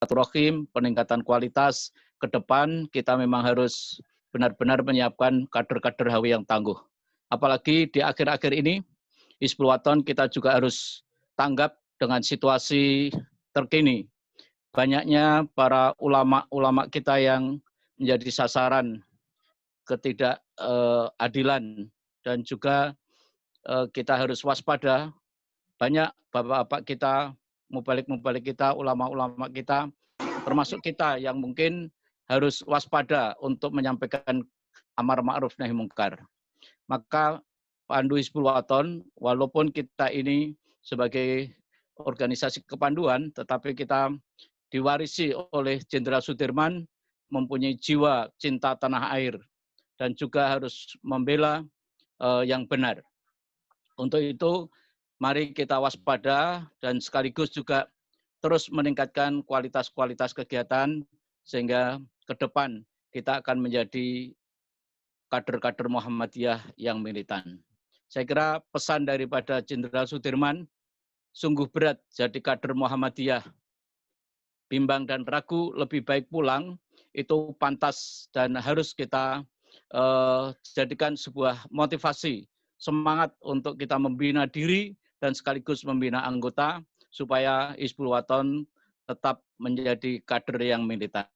silaturahim, peningkatan kualitas ke depan kita memang harus benar-benar menyiapkan kader-kader HW yang tangguh. Apalagi di akhir-akhir ini, Hizbul Wathan kita juga harus tanggap dengan situasi terkini. Banyaknya para ulama-ulama kita yang menjadi sasaran ketidakadilan dan juga kita harus waspada. Banyak bapak-bapak kita, mubalik-mubalik kita, ulama-ulama kita, termasuk kita yang mungkin harus waspada untuk menyampaikan amar ma'ruf nahi mungkar. Maka Pandu Hizbul Wathan, walaupun kita ini sebagai organisasi kepanduan, tetapi kita diwarisi oleh Jenderal Sudirman, mempunyai jiwa cinta tanah air, dan juga harus membela yang benar. Untuk itu, mari kita waspada dan sekaligus juga terus meningkatkan kualitas-kualitas kegiatan sehingga ke depan kita akan menjadi kader-kader Muhammadiyah yang militan. Saya kira pesan daripada Jenderal Sudirman, sungguh berat jadi kader Muhammadiyah. Bimbang dan ragu, lebih baik pulang, itu pantas dan harus kita jadikan sebuah motivasi, semangat untuk kita membina diri dan sekaligus membina anggota supaya Hizbul Wathan tetap menjadi kader yang militan.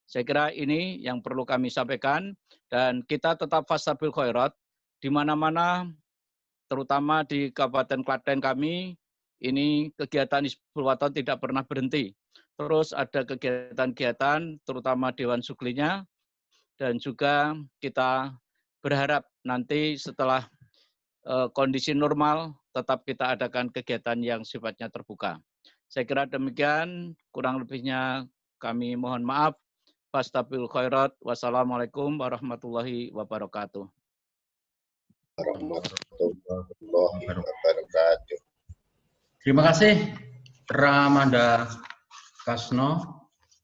Saya kira ini yang perlu kami sampaikan dan kita tetap fastabil khairat di mana-mana, terutama di Kabupaten Klaten kami, ini kegiatan Hizbul Wathan tidak pernah berhenti. Terus ada kegiatan-kegiatan, terutama Dewan Suglinya, dan juga kita berharap nanti setelah kondisi normal, tetap kita adakan kegiatan yang sifatnya terbuka. Saya kira demikian, kurang lebihnya kami mohon maaf. Fastabil khairat. Wassalamualaikum warahmatullahi wabarakatuh. Warahmatullahi wabarakatuh. Terima kasih Ramanda Kasno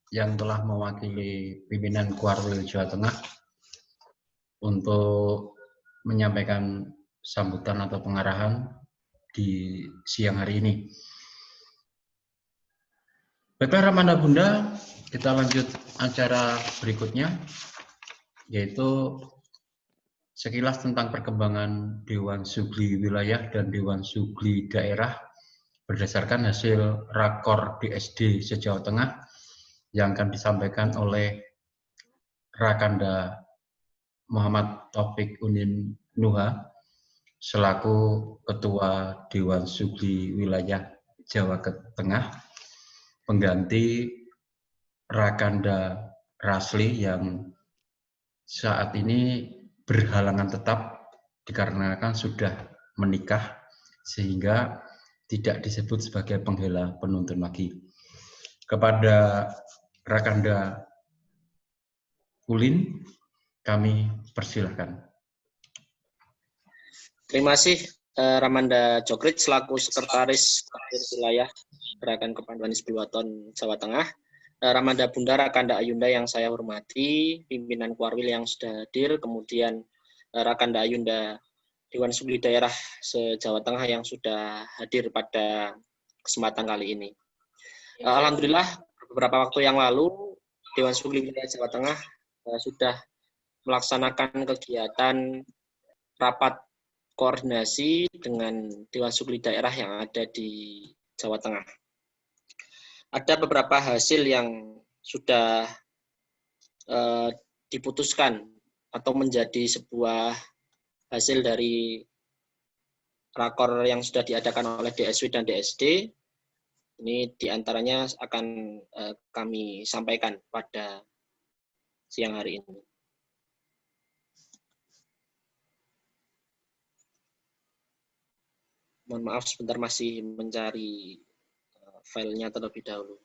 yang telah mewakili pimpinan Kuarwil Jawa Tengah untuk menyampaikan sambutan atau pengarahan di siang hari ini. Baiklah Ramanda Bunda, kita lanjut acara berikutnya, yaitu sekilas tentang perkembangan Dewan Sugli Wilayah dan Dewan Sugli Daerah berdasarkan hasil rakor DSD se-Jawa Tengah yang akan disampaikan oleh Rakanda Muhammad Taufik Unin Nuha selaku Ketua Dewan Sugli Wilayah Jawa Tengah, pengganti Rakanda Rasli yang saat ini berhalangan tetap dikarenakan sudah menikah sehingga tidak disebut sebagai penghela penuntun lagi. Kepada Rakanda Ulin, kami persilahkan. Terima kasih Ramanda Jokrit selaku Sekretaris Wilayah Gerakan Kepanduan Hizbul Wathan Jawa Tengah. Ramanda Bunda Rakanda Ayunda yang saya hormati, pimpinan Kuarwil yang sudah hadir, kemudian Rakanda Ayunda Dewan Sugli Daerah se-Jawa Tengah yang sudah hadir pada kesempatan kali ini. Alhamdulillah beberapa waktu yang lalu Dewan Sugli Wilayah Jawa Tengah sudah melaksanakan kegiatan rapat koordinasi dengan Dewan Sugli Daerah yang ada di Jawa Tengah. Ada beberapa hasil yang sudah diputuskan atau menjadi sebuah hasil dari rakor yang sudah diadakan oleh DSW dan DSD. Ini diantaranya akan kami sampaikan pada siang hari ini. Mohon maaf sebentar masih mencari filenya terlebih dahulu.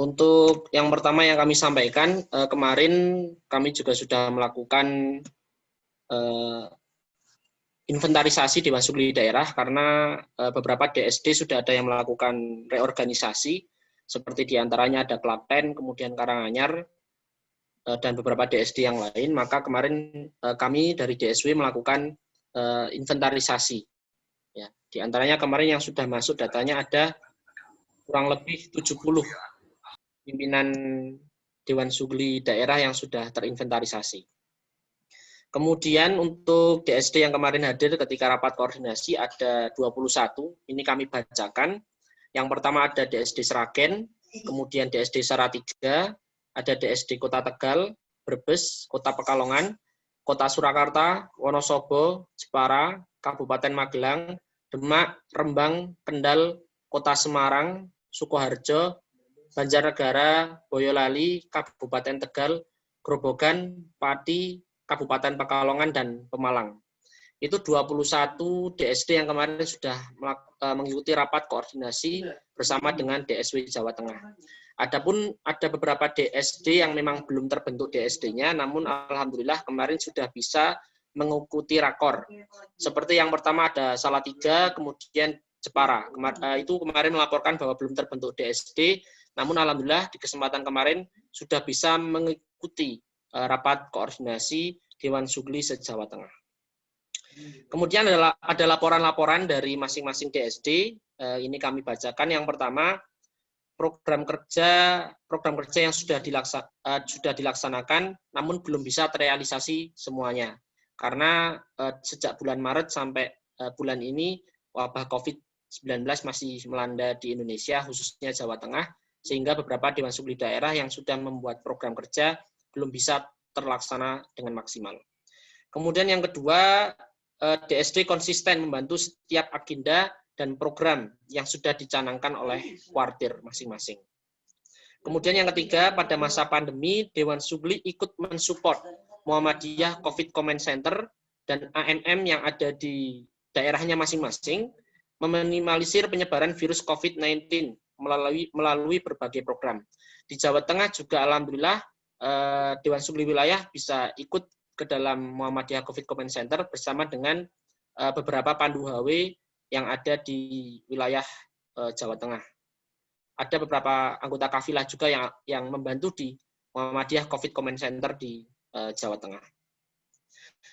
Untuk yang pertama yang kami sampaikan, kemarin kami juga sudah melakukan inventarisasi Dewan Sugli Daerah karena beberapa DSD sudah ada yang melakukan reorganisasi, seperti diantaranya ada Klaten, kemudian Karanganyar, dan beberapa DSD yang lain, maka kemarin kami dari DSW melakukan inventarisasi. Ya, di antaranya kemarin yang sudah masuk datanya ada kurang lebih 70 pimpinan Dewan Sugli daerah yang sudah terinventarisasi. Kemudian untuk DSD yang kemarin hadir ketika rapat koordinasi ada 21, ini kami bacakan. Yang pertama ada DSD Sragen, kemudian DSD Salatiga, ada DSD Kota Tegal, Brebes, Kota Pekalongan, Kota Surakarta, Wonosobo, Jepara, Kabupaten Magelang, Demak, Rembang, Kendal, Kota Semarang, Sukoharjo, Banjarnegara, Boyolali, Kabupaten Tegal, Grobogan, Pati, Kabupaten Pekalongan, dan Pemalang. Itu 21 DSD yang kemarin sudah mengikuti rapat koordinasi bersama dengan DSW Jawa Tengah. Adapun ada beberapa DSD yang memang belum terbentuk DSD-nya, namun alhamdulillah kemarin sudah bisa mengikuti rakor. Seperti yang pertama ada Salatiga, kemudian Jepara. Itu kemarin melaporkan bahwa belum terbentuk DSD, namun alhamdulillah di kesempatan kemarin sudah bisa mengikuti rapat koordinasi Dewan Sugli se-Jawa Tengah. Kemudian ada laporan-laporan dari masing-masing DSD. Ini kami bacakan. Yang pertama, program kerja yang sudah dilaksanakan, namun belum bisa terrealisasi semuanya. Karena sejak bulan Maret sampai bulan ini, wabah COVID-19 masih melanda di Indonesia, khususnya Jawa Tengah, sehingga beberapa Dewan Sugli daerah yang sudah membuat program kerja belum bisa terlaksana dengan maksimal. Kemudian yang kedua, DSD konsisten membantu setiap agenda dan program yang sudah dicanangkan oleh kuartir masing-masing. Kemudian yang ketiga, pada masa pandemi, Dewan Sugli ikut mensupport Muhammadiyah COVID Command Center dan AMM yang ada di daerahnya masing-masing, meminimalisir penyebaran virus COVID-19 melalui berbagai program. Di Jawa Tengah juga alhamdulillah Dewan Sugli wilayah bisa ikut ke dalam Muhammadiyah COVID Command Center bersama dengan beberapa pandu HW yang ada di wilayah Jawa Tengah. Ada beberapa anggota kafilah juga yang membantu di Muhammadiyah COVID Command Center di Jawa Tengah.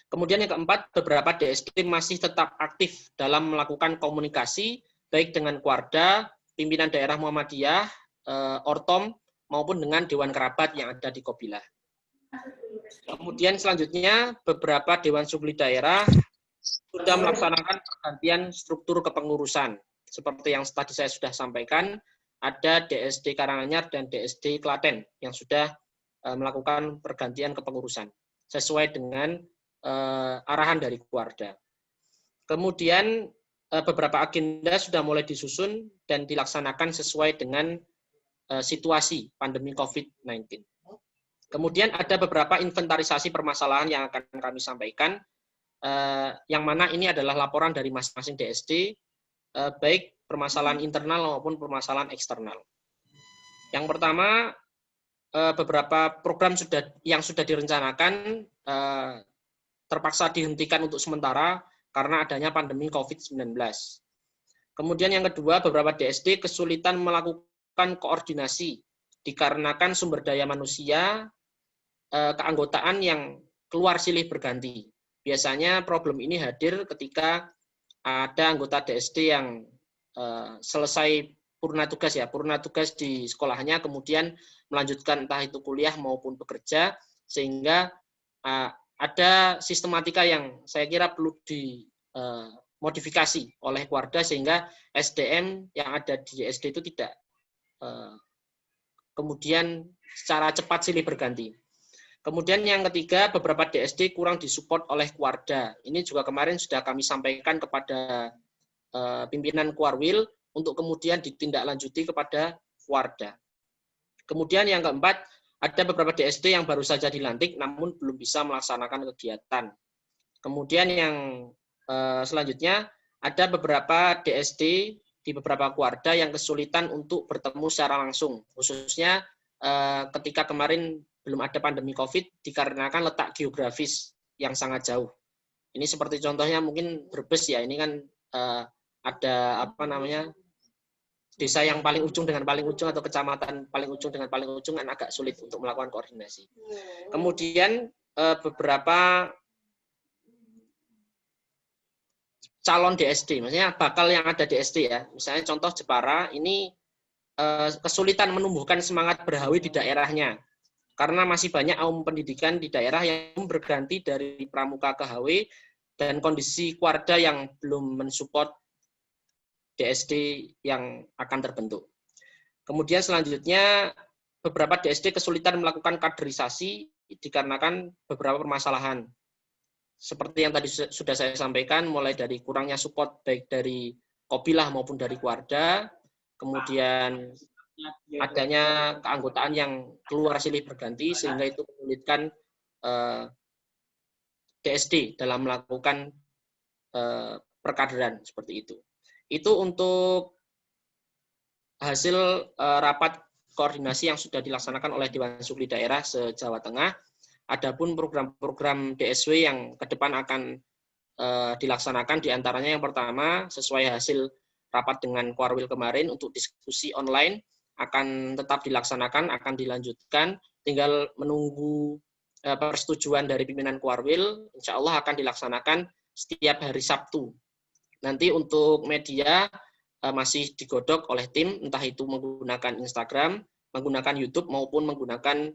Kemudian yang keempat, beberapa DSD masih tetap aktif dalam melakukan komunikasi baik dengan Kuarda, pimpinan daerah Muhammadiyah, Ortom, maupun dengan Dewan Kerabat yang ada di Kobilah. Kemudian selanjutnya, beberapa Dewan Sugli daerah sudah melaksanakan pergantian struktur kepengurusan. Seperti yang tadi saya sudah sampaikan, ada DSD Karanganyar dan DSD Klaten yang sudah melakukan pergantian kepengurusan sesuai dengan arahan dari Kuarda. Kemudian beberapa agenda sudah mulai disusun dan dilaksanakan sesuai dengan situasi pandemi COVID-19. Kemudian ada beberapa inventarisasi permasalahan yang akan kami sampaikan, yang mana ini adalah laporan dari masing-masing DSD, baik permasalahan internal maupun permasalahan eksternal. Yang pertama, beberapa program yang sudah direncanakan terpaksa dihentikan untuk sementara karena adanya pandemi COVID-19. Kemudian yang kedua, beberapa DSD kesulitan melakukan koordinasi dikarenakan sumber daya manusia, keanggotaan yang keluar silih berganti. Biasanya problem ini hadir ketika ada anggota DSD yang selesai purna tugas di sekolahnya, kemudian melanjutkan entah itu kuliah maupun bekerja, sehingga ada sistematika yang saya kira perlu dimodifikasi oleh Kuarda sehingga SDM yang ada di DSD itu tidak kemudian secara cepat silih berganti. Kemudian yang ketiga, beberapa DSD kurang disupport oleh Kuarda. Ini juga kemarin sudah kami sampaikan kepada pimpinan Kuarwil untuk kemudian ditindaklanjuti kepada Kuarda. Kemudian yang keempat, ada beberapa DSD yang baru saja dilantik namun belum bisa melaksanakan kegiatan. Kemudian yang selanjutnya, ada beberapa DSD di beberapa Kuarda yang kesulitan untuk bertemu secara langsung, khususnya ketika kemarin belum ada pandemi COVID dikarenakan letak geografis yang sangat jauh. Ini seperti contohnya mungkin Brebes ya, ini kan ada desa yang paling ujung dengan paling ujung atau kecamatan paling ujung dengan paling ujung kan agak sulit untuk melakukan koordinasi. Kemudian beberapa calon DSD, maksudnya bakal yang ada DSD ya. Misalnya contoh Jepara ini kesulitan menumbuhkan semangat berhawi di daerahnya. Karena masih banyak aum pendidikan di daerah yang berganti dari pramuka ke HW dan kondisi keluarga yang belum mensupport DSD yang akan terbentuk. Kemudian selanjutnya beberapa DSD kesulitan melakukan kaderisasi dikarenakan beberapa permasalahan. Seperti yang tadi sudah saya sampaikan, mulai dari kurangnya support baik dari Kopilah maupun dari keluarga, kemudian adanya keanggotaan yang keluar silih berganti sehingga itu menyulitkan DSD dalam melakukan perkaderan seperti itu. Itu untuk hasil rapat koordinasi yang sudah dilaksanakan oleh Dewan Sukli Daerah se-Jawa Tengah. Adapun program-program DSW yang ke depan akan dilaksanakan diantaranya yang pertama sesuai hasil rapat dengan Korwil kemarin untuk diskusi online akan tetap dilaksanakan, akan dilanjutkan, tinggal menunggu persetujuan dari pimpinan Korwil, insya Allah akan dilaksanakan setiap hari Sabtu. Nanti untuk media masih digodok oleh tim, entah itu menggunakan Instagram, menggunakan YouTube, maupun menggunakan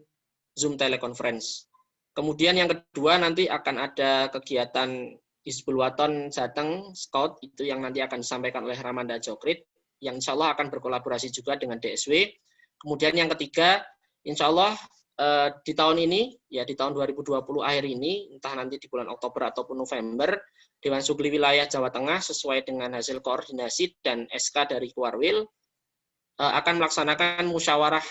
Zoom teleconference. Kemudian yang kedua nanti akan ada kegiatan Hizbul Waton Jateng Scout, itu yang nanti akan disampaikan oleh Ramanda Jokrit, yang insya Allah akan berkolaborasi juga dengan DSW. Kemudian yang ketiga, insya Allah di tahun ini, ya di tahun 2020 akhir ini, entah nanti di bulan Oktober ataupun November, Dewan Sukli Wilayah Jawa Tengah sesuai dengan hasil koordinasi dan SK dari Kuarwil akan melaksanakan musyawarah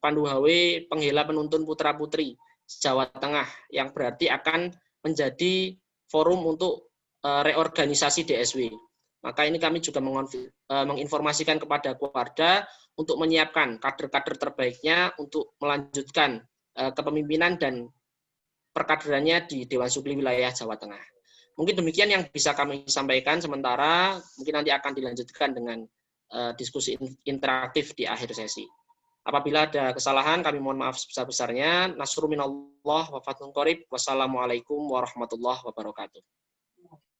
Pandu HW penghela penuntun putra-putri Jawa Tengah, yang berarti akan menjadi forum untuk reorganisasi DSW. Maka ini kami juga menginformasikan kepada Kuarda untuk menyiapkan kader-kader terbaiknya untuk melanjutkan kepemimpinan dan perkaderannya di Dewan Sukli Wilayah Jawa Tengah. Mungkin demikian yang bisa kami sampaikan sementara, mungkin nanti akan dilanjutkan dengan diskusi interaktif di akhir sesi. Apabila ada kesalahan, kami mohon maaf sebesar-besarnya. Nasrul minallah wa fathun qarib. Wassalamualaikum warahmatullahi wabarakatuh.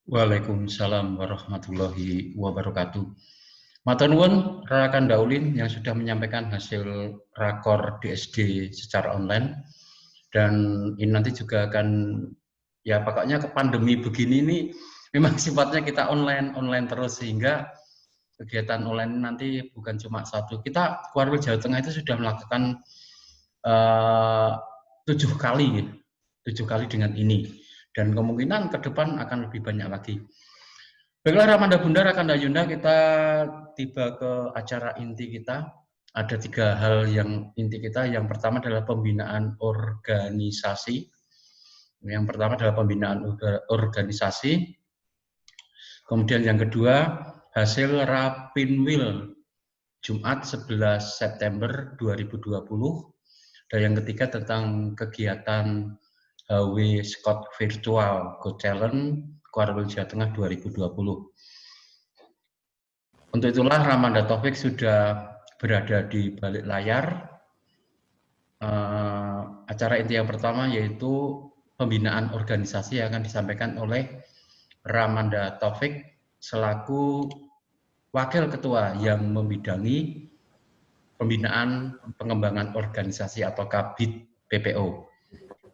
Waalaikumsalam warahmatullahi wabarakatuh. Matur nuwun rekan Daulin yang sudah menyampaikan hasil rakor DSD secara online, dan ini nanti juga akan, ya pokoknya ke pandemi begini ini memang sifatnya kita online terus, sehingga kegiatan online nanti bukan cuma satu. Kita Kuarwil Jawa Tengah itu sudah melakukan 7 kali dengan ini, dan kemungkinan ke depan akan lebih banyak lagi. Baiklah Ramanda Bunda, Rakanda Yunda, kita tiba ke acara inti kita. Ada 3 hal yang inti kita. Yang pertama adalah pembinaan organisasi. Yang pertama adalah pembinaan organisasi. Kemudian yang kedua, hasil Rapinwil Jumat 11 September 2020. Dan yang ketiga tentang kegiatan HW Scott Virtual Go Challenge Kuarwil Jawa Tengah 2020. Untuk itulah Ramanda Taufik sudah berada di balik layar. Acara inti yang pertama yaitu pembinaan organisasi yang akan disampaikan oleh Ramanda Taufik selaku Wakil Ketua yang membidangi pembinaan pengembangan organisasi atau Kabid PPO.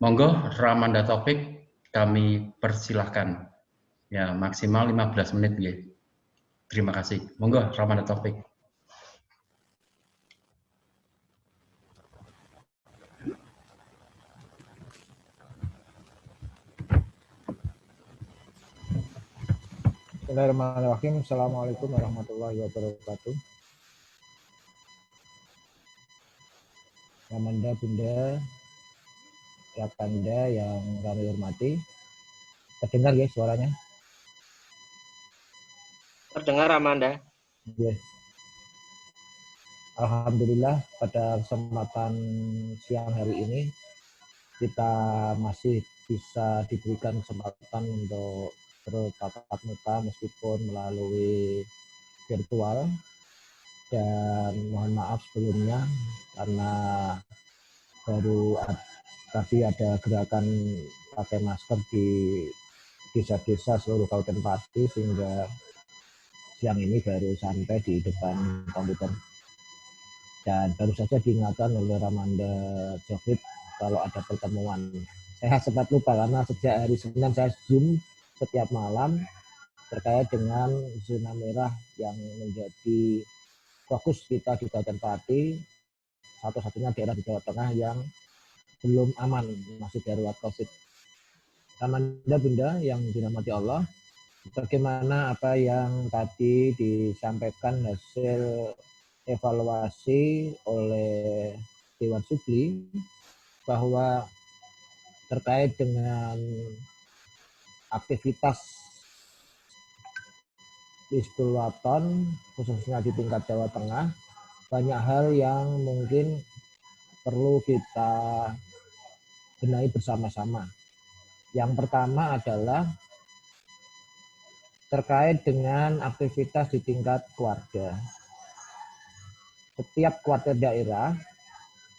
Monggo Ramanda Taufik, kami persilahkan. Ya, maksimal 15 menit ya. Terima kasih. Monggo Ramanda Taufik. Bismillahirrahmanirrahim. Assalamualaikum warahmatullahi wabarakatuh. Ramanda Bunda, Rakanda yang kami hormati. Terdengar ya suaranya? Terdengar Ramanda? Yes. Alhamdulillah pada kesempatan siang hari ini kita masih bisa diberikan kesempatan untuk bertatap muka meskipun melalui virtual. dan mohon maaf sebelumnya karena baru tadi ada gerakan pakai masker di desa-desa seluruh Kabupaten Pati sehingga siang ini baru sampai di depan komputer dan baru saja diingatkan oleh Ramanda Jokrit kalau ada pertemuan. Saya sempat lupa karena sejak hari Senin saya Zoom setiap malam terkait dengan zona merah yang menjadi fokus kita di Kabupaten Pati, satu-satunya daerah di Jawa Tengah yang belum aman, masih darurat COVID. Ramanda Bunda yang dirahmati Allah, bagaimana apa yang tadi disampaikan hasil evaluasi oleh Dewan Sugli bahwa terkait dengan aktivitas di Waton khususnya di tingkat Jawa Tengah banyak hal yang mungkin perlu kita benahi bersama-sama. Yang pertama adalah terkait dengan aktivitas di tingkat keluarga. Setiap keluarga daerah,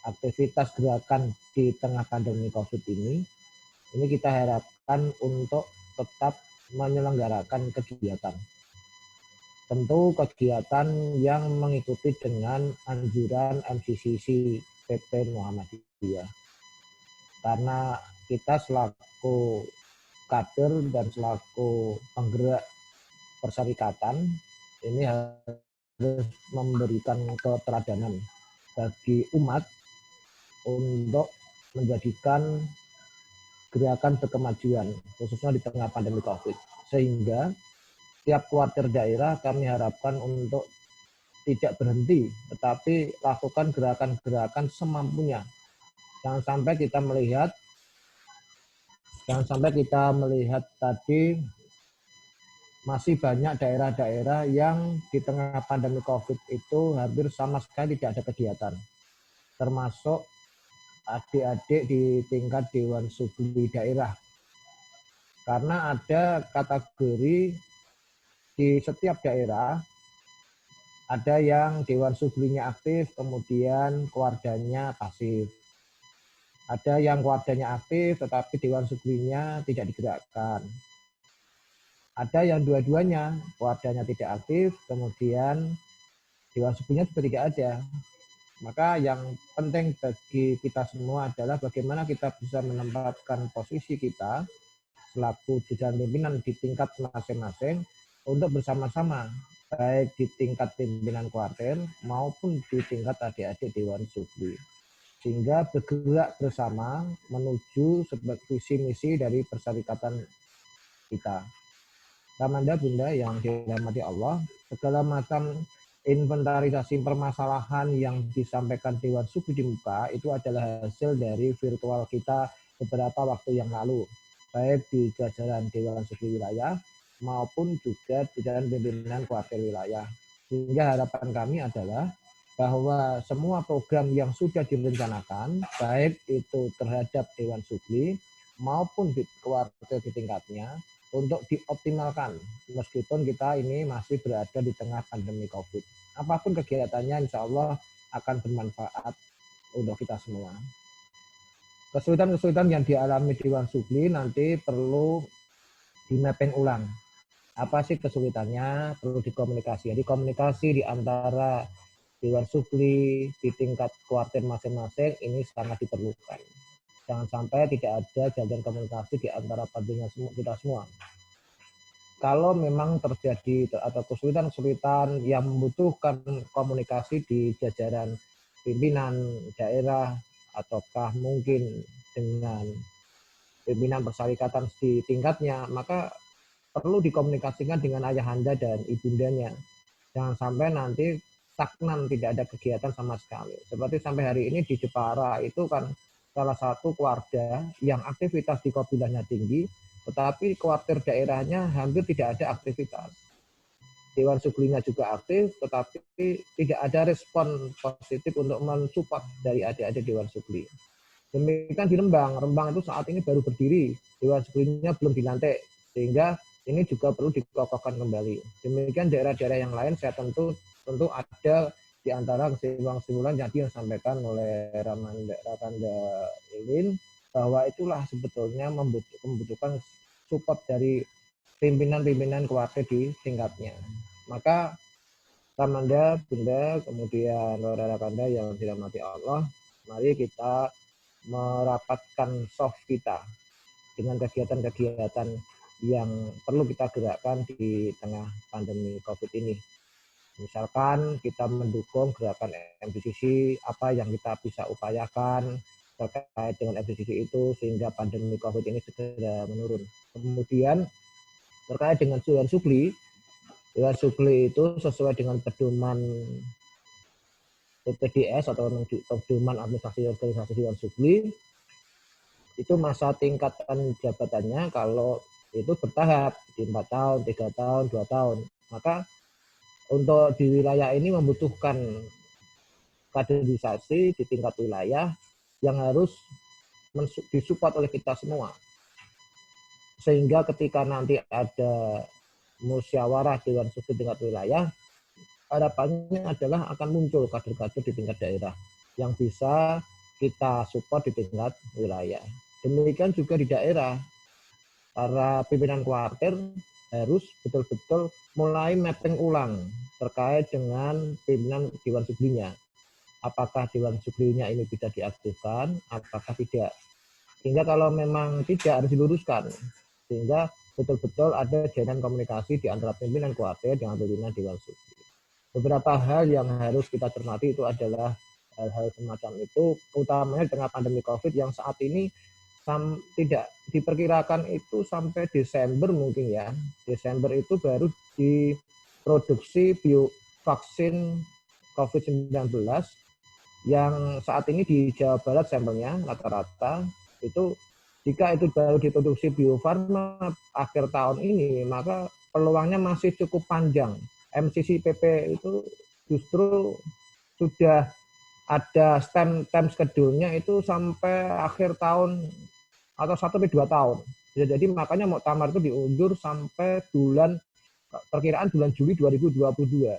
aktivitas gerakan di tengah pandemi COVID ini kita harapkan untuk tetap menyelenggarakan kegiatan. Tentu kegiatan yang mengikuti dengan anjuran MCCC PP Muhammadiyah. Karena kita selaku kader dan selaku penggerak perserikatan ini harus memberikan keteladanan bagi umat untuk menjadikan gerakan berkemajuan khususnya di tengah pandemi COVID. Sehingga tiap kuartir daerah kami harapkan untuk tidak berhenti, tetapi lakukan gerakan-gerakan semampunya. Jangan sampai kita melihat tadi masih banyak daerah-daerah yang di tengah pandemi COVID itu hampir sama sekali tidak ada kegiatan. Termasuk adik-adik di tingkat Dewan Sugli daerah. Karena ada kategori di setiap daerah, ada yang Dewan Suglinya aktif, kemudian keluarganya pasif. Ada yang keluarganya aktif, tetapi Dewan Suglinya tidak digerakkan. Ada yang dua-duanya, keluarganya tidak aktif, kemudian Dewan Suglinya juga tidak ada. Maka yang penting bagi kita semua adalah bagaimana kita bisa menempatkan posisi kita selaku jajaran pimpinan di tingkat masing-masing untuk bersama-sama, baik di tingkat pimpinan kuartir maupun di tingkat adik-adik Dewan Sugli. Sehingga bergerak bersama menuju sebagai visi misi dari perserikatan kita. Ramanda Bunda yang dirahmati Allah, segala macam inventarisasi permasalahan yang disampaikan Dewan Sugli di muka itu adalah hasil dari virtual kita beberapa waktu yang lalu, baik di jajaran Dewan Sugli wilayah maupun juga di jajaran pimpinan kuartir wilayah. Sehingga harapan kami adalah bahwa semua program yang sudah direncanakan, baik itu terhadap Dewan Sugli maupun di kuartir di tingkatnya, untuk dioptimalkan meskipun kita ini masih berada di tengah pandemi COVID. Apapun kegiatannya insya Allah akan bermanfaat untuk kita semua. Kesulitan-kesulitan yang dialami Dewan Sugli nanti perlu di-mapping ulang. Apa sih kesulitannya? Perlu dikomunikasi. Jadi komunikasi di antara Dewan Sugli di tingkat kuartir masing-masing ini sangat diperlukan. Jangan sampai tidak ada jalan komunikasi di antara partainya kita semua. Kalau memang terjadi atau kesulitan-kesulitan yang membutuhkan komunikasi di jajaran pimpinan daerah ataukah mungkin dengan pimpinan perserikatan di tingkatnya, maka perlu dikomunikasikan dengan ayahanda dan ibundanya. Jangan sampai nanti stagnan, tidak ada kegiatan sama sekali. Seperti sampai hari ini di Jepara itu kan salah satu keluarga yang aktivitas di Kobilahnya tinggi, tetapi kuartir daerahnya hampir tidak ada aktivitas. Dewan Suglinya juga aktif, tetapi tidak ada respon positif untuk mensupport dari adik-adik Dewan Sugli. Demikian di Rembang. Rembang itu saat ini baru berdiri, Dewan Suglinya belum dilantik, sehingga ini juga perlu dikokohkan kembali. Demikian daerah-daerah yang lain saya tentu tentu ada di antara kesimpulan-kesimpulan yang disampaikan oleh Ramanda Ilin, bahwa itulah sebetulnya membutuhkan support dari pimpinan-pimpinan kuartir di tingkatnya. Maka Ramanda, Bunda, kemudian rekan-rekan yang dirahmati Allah, mari kita merapatkan soft kita dengan kegiatan-kegiatan yang perlu kita gerakkan di tengah pandemi COVID ini. Misalkan kita mendukung gerakan MDCC, apa yang kita bisa upayakan terkait dengan MDCC itu sehingga pandemi COVID ini segera menurun. Kemudian terkait dengan Dewan Sugli itu sesuai dengan pedoman PPDS atau pedoman administrasi organisasi Dewan Sugli, itu masa tingkatan jabatannya kalau itu bertahap di 4 tahun, 3 tahun, 2 tahun. Maka untuk di wilayah ini membutuhkan kaderisasi di tingkat wilayah yang harus disupport oleh kita semua. Sehingga ketika nanti ada musyawarah Dewan Sugli tingkat wilayah, harapannya adalah akan muncul kader-kader di tingkat daerah yang bisa kita support di tingkat wilayah. Demikian juga di daerah, para pimpinan kuartir harus betul-betul mulai mapping ulang terkait dengan pimpinan Dewan Suglinya. Apakah Dewan Suglinya ini bisa diaktifkan, apakah tidak. Sehingga kalau memang tidak harus diluruskan. Sehingga betul-betul ada jaringan komunikasi di antara pimpinan kuartir dengan pimpinan Dewan Sugli. Beberapa hal yang harus kita cermati itu adalah hal-hal semacam itu, utamanya dengan pandemi COVID yang saat ini tidak diperkirakan itu sampai Desember mungkin ya. Desember itu baru diproduksi vaksin COVID-19 yang saat ini di Jawa Barat sampelnya rata-rata itu, jika itu baru diproduksi Bio Farma akhir tahun ini, maka peluangnya masih cukup panjang. MCCPP itu justru sudah ada time schedule-nya itu sampai akhir tahun atau 1-2 tahun. Jadi makanya muktamar itu diundur sampai perkiraan bulan Juli 2022.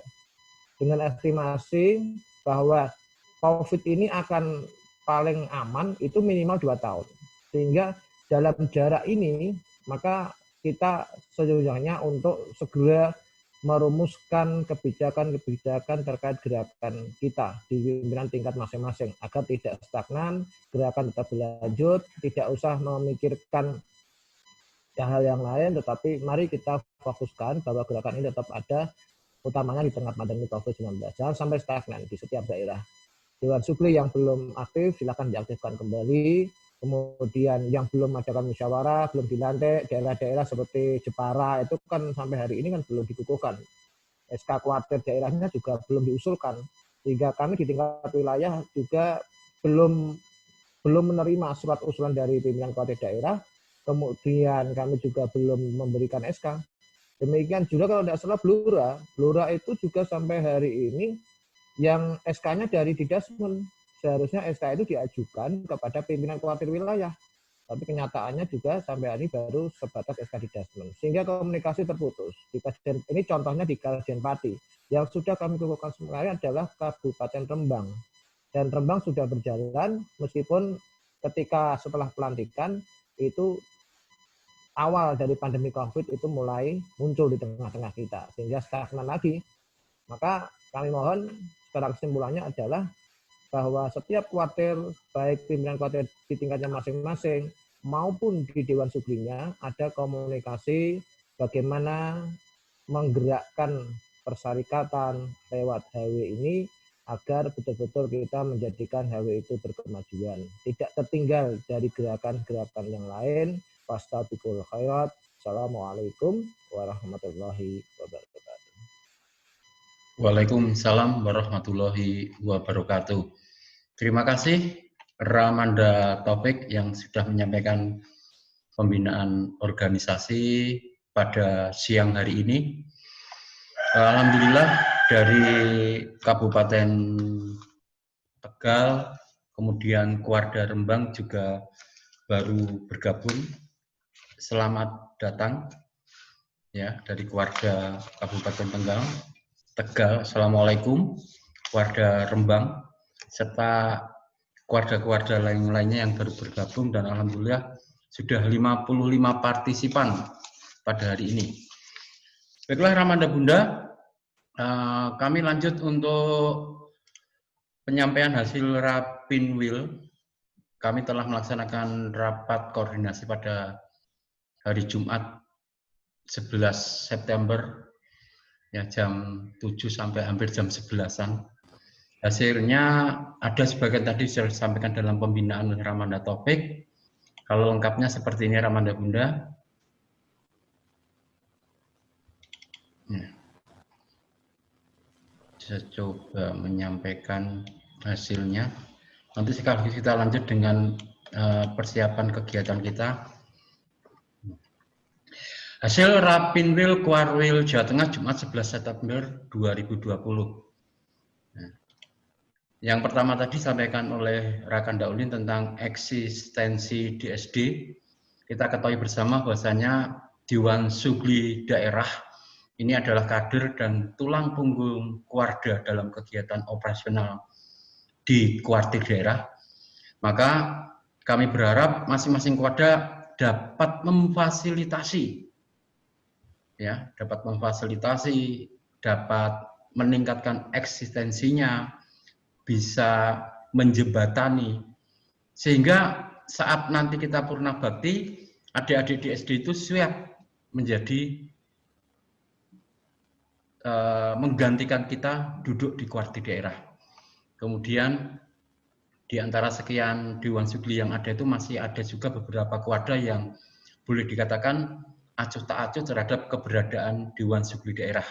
Dengan estimasi bahwa COVID ini akan paling aman itu minimal 2 tahun. Sehingga dalam jarak ini, maka kita sejujurnya untuk segera merumuskan kebijakan-kebijakan terkait gerakan kita di pimpinan tingkat masing-masing agar tidak stagnan, gerakan tetap berlanjut, tidak usah memikirkan hal yang lain, tetapi mari kita fokuskan bahwa gerakan ini tetap ada, utamanya di tengah pandemi COVID-19. Jangan sampai stagnan di setiap daerah. Dewan Sugli yang belum aktif, silakan diaktifkan kembali. Kemudian yang belum mengadakan musyawarah, belum dilantik, daerah-daerah seperti Jepara itu kan sampai hari ini kan belum dikukuhkan. SK kuartir daerahnya juga belum diusulkan. Sehingga kami di tingkat wilayah juga belum menerima surat usulan dari pimpinan kuartir daerah. Kemudian kami juga belum memberikan SK. Demikian juga kalau tidak salah Blura itu juga sampai hari ini yang SK-nya dari Didasmen. Seharusnya SK itu diajukan kepada pimpinan kuartir wilayah. Tapi kenyataannya juga sampai hari ini baru sebatas SK Didasmen. Sehingga komunikasi terputus. Ini contohnya di Kabupaten Pati. Yang sudah kami lakukan sebenarnya adalah Kabupaten Rembang. Dan Rembang sudah berjalan meskipun ketika setelah pelantikan itu awal dari pandemi COVID itu mulai muncul di tengah-tengah kita. Sehingga stagnan lagi. Maka kami mohon sekarang kesimpulannya adalah bahwa setiap kuartir, baik pimpinan kuartir di tingkatnya masing-masing, maupun di Dewan Suglinya, ada komunikasi bagaimana menggerakkan persyarikatan lewat HW ini, agar betul-betul kita menjadikan HW itu berkemajuan. Tidak tertinggal dari gerakan-gerakan yang lain. Fastabiqul khairat. Assalamualaikum warahmatullahi wabarakatuh. Waalaikumsalam warahmatullahi wabarakatuh. Terima kasih Ramanda Taufik yang sudah menyampaikan pembinaan organisasi pada siang hari ini. Alhamdulillah dari Kabupaten Tegal, kemudian Kuarda Rembang juga baru bergabung. Selamat datang ya dari Kuarda Kabupaten Tegal, Assalamualaikum, Warga Rembang, serta keluarga-keluarga lainnya yang baru bergabung, dan alhamdulillah sudah 55 partisipan pada hari ini. Baiklah Ramanda Bunda, kami lanjut untuk penyampaian hasil Rapinwil. Kami telah melaksanakan rapat koordinasi pada hari Jumat 11 September ya, jam 7 sampai hampir jam 11-an. Hasilnya ada sebagian tadi sudah disampaikan dalam pembinaan oleh Ramanda Taufik. Kalau lengkapnya seperti ini Ramanda Bunda. Ya. Saya coba menyampaikan hasilnya. Nanti sekaligus kita lanjut dengan persiapan kegiatan kita. Hasil Rapinwil Kuarwil Jawa Tengah Jumat 11 September 2020. Nah, yang pertama tadi disampaikan oleh Rakanda Ulin tentang eksistensi DSD. Kita ketahui bersama bahwasanya Dewan Sugli Daerah ini adalah kader dan tulang punggung Kuarda dalam kegiatan operasional di kuartir daerah. Maka kami berharap masing-masing Kuarda dapat memfasilitasi, ya, dapat meningkatkan eksistensinya, bisa menjembatani, sehingga saat nanti kita purna bakti, adik-adik DSD itu siap menjadi menggantikan kita duduk di kuartir daerah. Kemudian di antara sekian Dewan Sugli yang ada itu masih ada juga beberapa kuarda yang boleh dikatakan acuh tak acuh terhadap keberadaan Dewan Sugli daerah.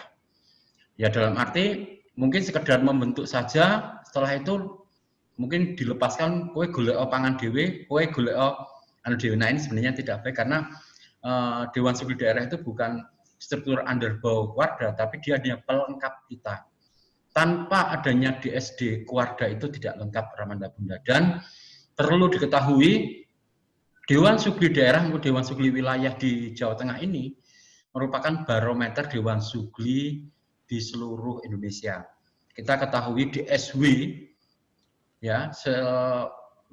Ya dalam arti mungkin sekedar membentuk saja, setelah itu mungkin dilepaskan kowe golek pangan dhewe, kowe golek anu dhewe. Nah ini sebenarnya tidak baik karena Dewan Sugli daerah itu bukan struktur underbow Kuarda, tapi dia hanya pelengkap kita. Tanpa adanya DSD, Kuarda itu tidak lengkap Ramanda Bunda. Dan perlu diketahui, Dewan Sugli daerah maupun Dewan Sugli wilayah di Jawa Tengah ini merupakan barometer Dewan Sugli di seluruh Indonesia. Kita ketahui DSW, ya,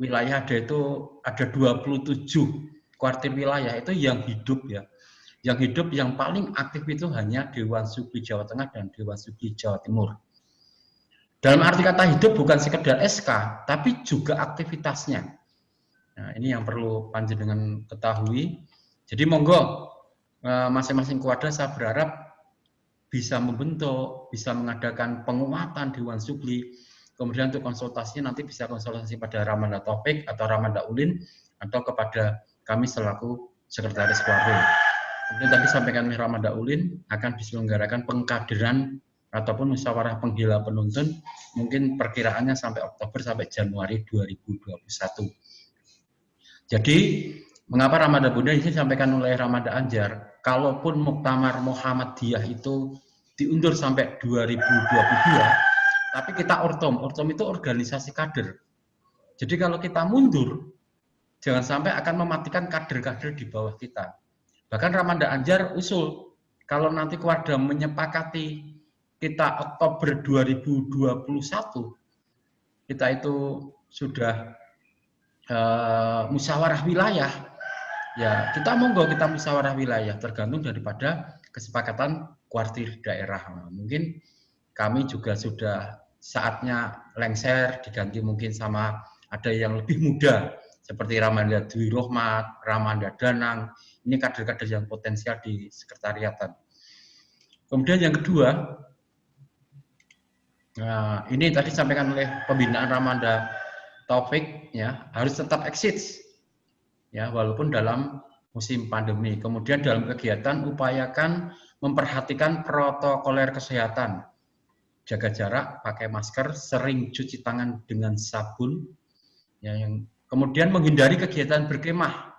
wilayah ada itu ada 27 kuartir wilayah itu yang hidup, ya. Yang hidup yang paling aktif itu hanya Dewan Sugli Jawa Tengah dan Dewan Sugli Jawa Timur. Dalam arti kata hidup bukan sekedar SK, tapi juga aktivitasnya. Nah, ini yang perlu panjenengan ketahui. Jadi monggo masing-masing kuarda saya berharap bisa membentuk, bisa mengadakan penguatan Dewan Sugli. Kemudian untuk konsultasinya nanti bisa konsultasi pada Ramanda Taufik atau Ramanda Ulin atau kepada kami selaku Sekretaris Kuarwil. Kemudian tadi sampaikan Ramanda Ulin akan diselenggarakan pengkaderan ataupun musyawarah penggila penuntun, mungkin perkiraannya sampai Oktober sampai Januari 2021. Jadi mengapa Ramanda Bunda ini disampaikan oleh Ramanda Anjar, kalaupun Muktamar Muhammadiyah itu diundur sampai 2022, tapi kita ortom itu organisasi kader. Jadi kalau kita mundur, jangan sampai akan mematikan kader-kader di bawah kita. Bahkan Ramanda Anjar usul, kalau nanti Kuarda menyepakati kita Oktober 2021, kita itu sudah musyawarah wilayah, ya kita monggo kita musyawarah wilayah, tergantung daripada kesepakatan kuartir daerah. Mungkin kami juga sudah saatnya lengser, diganti mungkin sama ada yang lebih muda, seperti Ramanda Dwi Rohmat, Ramanda Danang, ini kader-kader yang potensial di sekretariatan. Kemudian yang kedua, nah, ini tadi disampaikan oleh pembinaan Ramanda Taufik, ya harus tetap eksis, ya walaupun dalam musim pandemi. Kemudian dalam kegiatan upayakan memperhatikan protokoler kesehatan, jaga jarak, pakai masker, sering cuci tangan dengan sabun, ya, yang kemudian menghindari kegiatan berkemah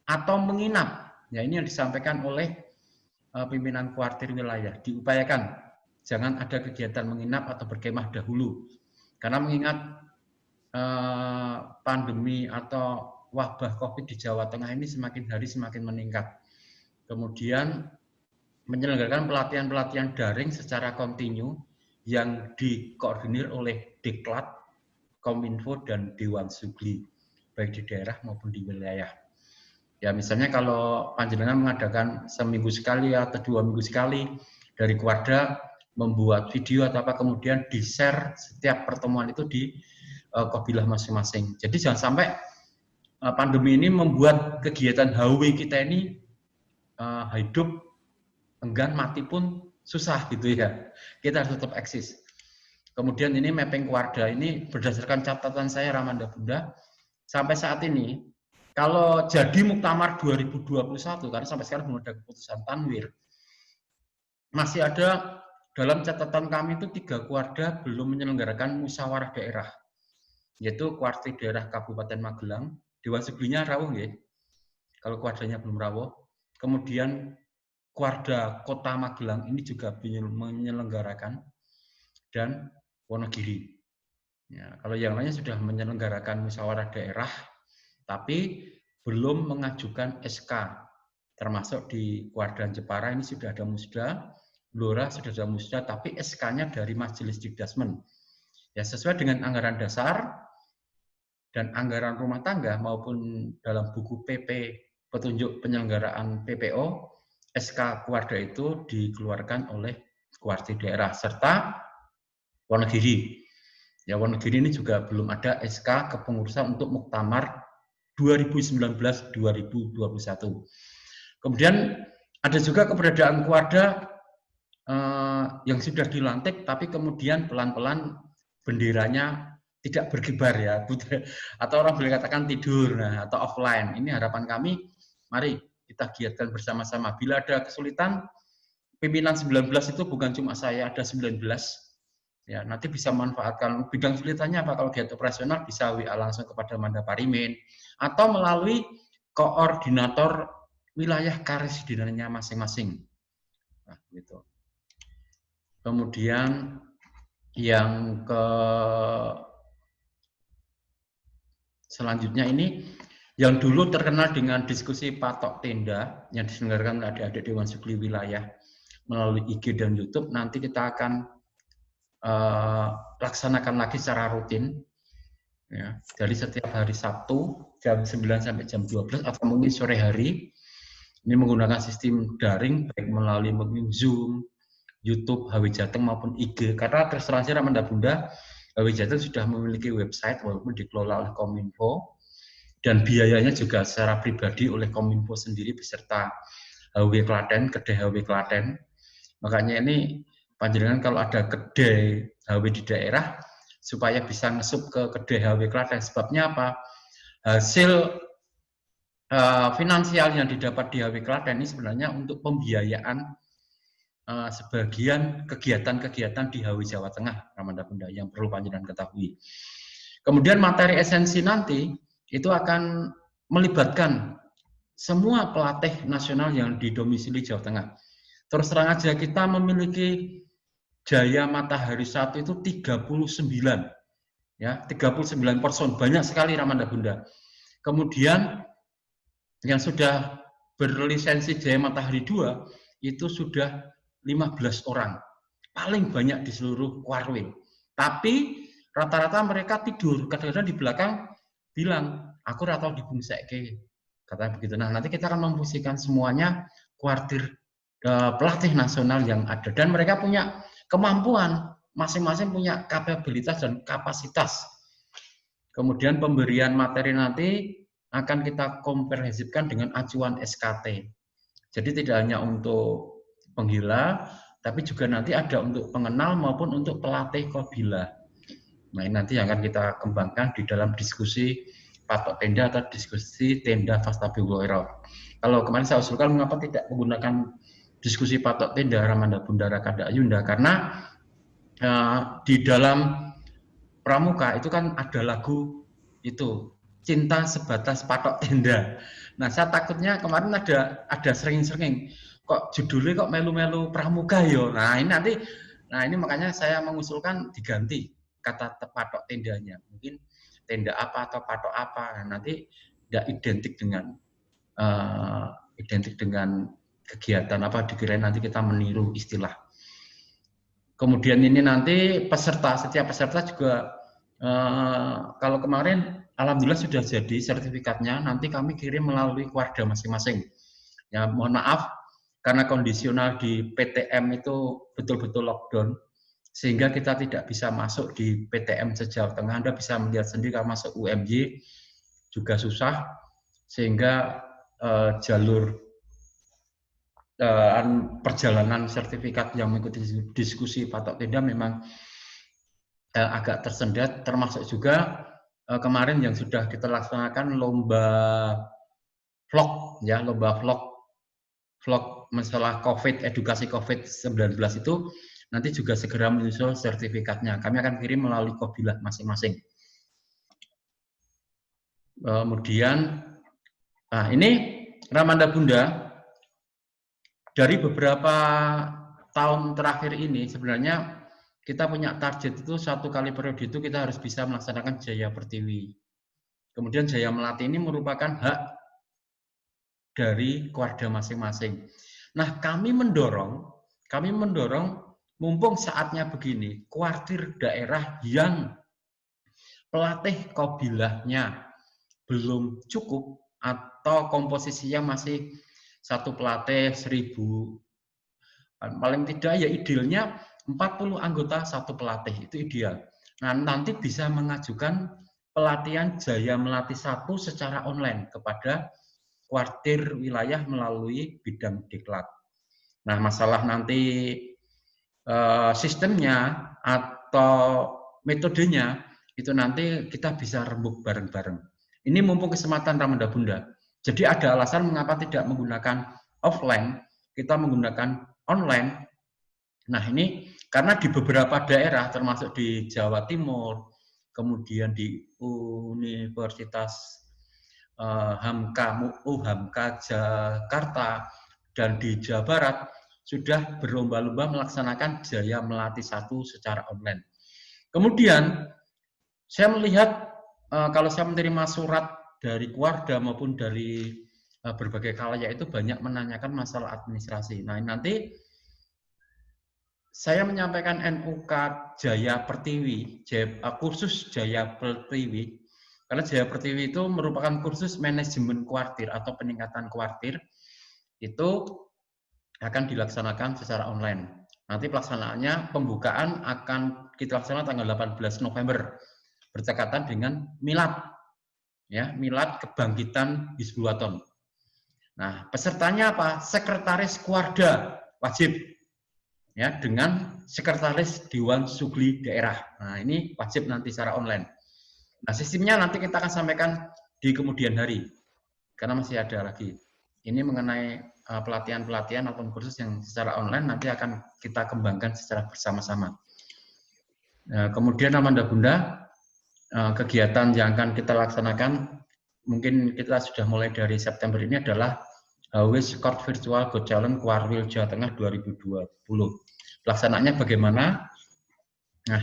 atau menginap. Ya ini yang disampaikan oleh pimpinan kuartir wilayah, diupayakan jangan ada kegiatan menginap atau berkemah dahulu, karena mengingat pandemi atau wabah COVID di Jawa Tengah ini semakin hari semakin meningkat. Kemudian menyelenggarakan pelatihan-pelatihan daring secara kontinu yang dikoordinir oleh Diklat, Kominfo, dan Dewan Sugli, baik di daerah maupun di wilayah. Ya misalnya kalau panjenengan mengadakan seminggu sekali atau 2 minggu sekali dari Kuarda membuat video atau apa, kemudian di-share setiap pertemuan itu di kabilah masing-masing. Jadi jangan sampai pandemi ini membuat kegiatan HW kita ini hidup enggan, mati pun susah gitu ya. Kita harus tetap eksis. Kemudian ini mapping Kuarda ini berdasarkan catatan saya Ramanda Bunda, sampai saat ini kalau jadi Muktamar 2021, karena sampai sekarang belum ada keputusan Tanwir, masih ada dalam catatan kami itu 3 Kuarda belum menyelenggarakan musyawarah daerah, yaitu Kuarti daerah Kabupaten Magelang, Dewan Suglinya rawuh ya, kalau Kuardanya belum rawuh. Kemudian Kuarda Kota Magelang ini juga menyelenggarakan, dan Wonogiri. Ya, kalau yang lainnya sudah menyelenggarakan musyawarah daerah, tapi belum mengajukan SK. Termasuk di Kuarda Jepara ini sudah ada musda, Blora sudah ada musda, tapi SK-nya dari Majelis Dikdasmen. Ya, sesuai dengan anggaran dasar dan anggaran rumah tangga maupun dalam buku PP petunjuk penyelenggaraan PPO, SK Kuarda itu dikeluarkan oleh Kuarti daerah serta Wonogiri. Ya, Wonogiri ini juga belum ada SK kepengurusan untuk Muktamar 2019-2021. Kemudian ada juga keberadaan Kuarda yang sudah dilantik, tapi kemudian pelan-pelan benderanya tidak berkibar ya, atau orang boleh katakan tidur, nah, atau offline. Ini harapan kami, mari kita giatkan bersama-sama. Bila ada kesulitan, pimpinan 19 itu bukan cuma saya, ada 19. Ya, nanti bisa manfaatkan bidang kesulitannya apa, kalau giat operasional bisa WA langsung kepada Manda Parimin, atau melalui koordinator wilayah karesidenannya masing-masing. Nah, gitu. Kemudian yang selanjutnya ini, yang dulu terkenal dengan diskusi patok tenda yang diselenggarakan oleh adik-adik Dewan Sugli wilayah melalui IG dan YouTube, nanti kita akan laksanakan lagi secara rutin, ya, dari setiap hari Sabtu jam 9 sampai jam 12 atau mungkin sore hari. Ini menggunakan sistem daring baik melalui Zoom, YouTube, HW Jateng maupun IG. Karena terus terang saja Ramanda Bunda, HW Jateng sudah memiliki website walaupun dikelola oleh Kominfo, dan biayanya juga secara pribadi oleh Kominfo sendiri beserta HW Klaten, kedai HW Klaten. Makanya ini panjenengan kalau ada kedai HW di daerah, supaya bisa ngesup ke kedai HW Klaten. Sebabnya apa? Hasil finansial yang didapat di HW Klaten ini sebenarnya untuk pembiayaan sebagian kegiatan-kegiatan di HW Jawa Tengah, Ramanda Bunda, yang perlu panjenengan ketahui. Kemudian materi esensi nanti itu akan melibatkan semua pelatih nasional yang didomisili Jawa Tengah. Terus terang aja kita memiliki Jaya Matahari 1 itu 39, ya, 39 person, banyak sekali Ramanda Bunda. Kemudian yang sudah berlisensi Jaya Matahari 2 itu sudah 15 orang, paling banyak di seluruh Kuarwil. Tapi rata-rata mereka tidur, kadang-kadang di belakang bilang, aku ratau dibungsekke, katanya begitu. Nah, nanti kita akan memfungsikan semuanya kuartir pelatih nasional yang ada, dan mereka punya kemampuan, masing-masing punya kapabilitas dan kapasitas. Kemudian pemberian materi nanti akan kita komprehensifkan dengan acuan SKT. Jadi tidak hanya untuk penggila, tapi juga nanti ada untuk pengenal maupun untuk pelatih kobila. Nah, ini nanti yang akan kita kembangkan di dalam diskusi patok tenda atau diskusi tenda Fastabiwiro. Kalau kemarin saya usulkan mengapa tidak menggunakan diskusi patok tenda Ramanda Bunda Rakanda Ayunda, karena di dalam pramuka itu kan ada lagu itu, Cinta Sebatas Patok Tenda. Nah, saya takutnya kemarin ada sering-sering kok judulnya kok melu-melu pramuka yo. Nah, ini makanya saya mengusulkan diganti kata patok tendanya. Mungkin tenda apa atau patok apa. Nah, nanti tidak identik dengan kegiatan apa, dikira nanti kita meniru istilah. Kemudian ini nanti setiap peserta juga kalau kemarin alhamdulillah sudah jadi sertifikatnya, nanti kami kirim melalui keluarga masing-masing. Ya, mohon maaf karena kondisional di PTM itu betul-betul lockdown, sehingga kita tidak bisa masuk di PTM se-Jawa Tengah. Anda bisa melihat sendiri kalau masuk UMY juga susah, sehingga jalur perjalanan sertifikat yang mengikuti diskusi patok tenda memang agak tersendat, termasuk juga kemarin yang sudah kita laksanakan lomba vlog, ya, lomba vlog masalah COVID, edukasi COVID-19 itu nanti juga segera menyusul sertifikatnya. Kami akan kirim melalui Kobilah masing-masing. Kemudian, nah ini Ramanda Bunda, dari beberapa tahun terakhir ini sebenarnya kita punya target itu 1 kali periode itu kita harus bisa melaksanakan Jaya Pertiwi. Kemudian Jaya Melati ini merupakan hak dari keluarga masing-masing. Nah, kami mendorong mumpung saatnya begini, kuartir daerah yang pelatih Kobilahnya belum cukup atau komposisinya masih 1 pelatih 1000, paling tidak ya idealnya 40 anggota 1 pelatih, itu ideal. Nah, nanti bisa mengajukan pelatihan Jaya Melati 1 secara online kepada kuartir wilayah melalui bidang diklat. Nah, masalah nanti sistemnya atau metodenya itu nanti kita bisa rembuk bareng-bareng. Ini mumpung kesempatan Ramanda Bunda. Jadi ada alasan mengapa tidak menggunakan offline, kita menggunakan online. Nah, ini karena di beberapa daerah termasuk di Jawa Timur, kemudian di Universitas Hamka Jakarta, dan di Jawa Barat sudah berlomba-lomba melaksanakan Jaya Melati 1 secara online. Kemudian saya melihat kalau saya menerima surat dari keluarga maupun dari berbagai khalayak itu banyak menanyakan masalah administrasi. Nah, nanti saya menyampaikan NUK Jaya Pertiwi, kursus Jaya Pertiwi, karena Jaya Pertiwi itu merupakan kursus manajemen kuartir atau peningkatan kuartir, itu akan dilaksanakan secara online. Nanti pelaksanaannya, pembukaan akan kita laksanakan tanggal 18 November, bertepatan dengan Milad, ya, Milad Kebangkitan Hizbul Waton. Nah, pesertanya apa? Sekretaris Keluarga wajib, ya, dengan sekretaris Dewan Sugli daerah. Nah, ini wajib nanti secara online. Nah, sistemnya nanti kita akan sampaikan di kemudian hari, karena masih ada lagi. Ini mengenai pelatihan-pelatihan atau kursus yang secara online nanti akan kita kembangkan secara bersama-sama. Kemudian Ramanda Bunda, kegiatan yang akan kita laksanakan, mungkin kita sudah mulai dari September ini adalah HW Skort Virtual Go Challenge Kuarwil Jawa Tengah 2020. Pelaksanaannya bagaimana? Nah,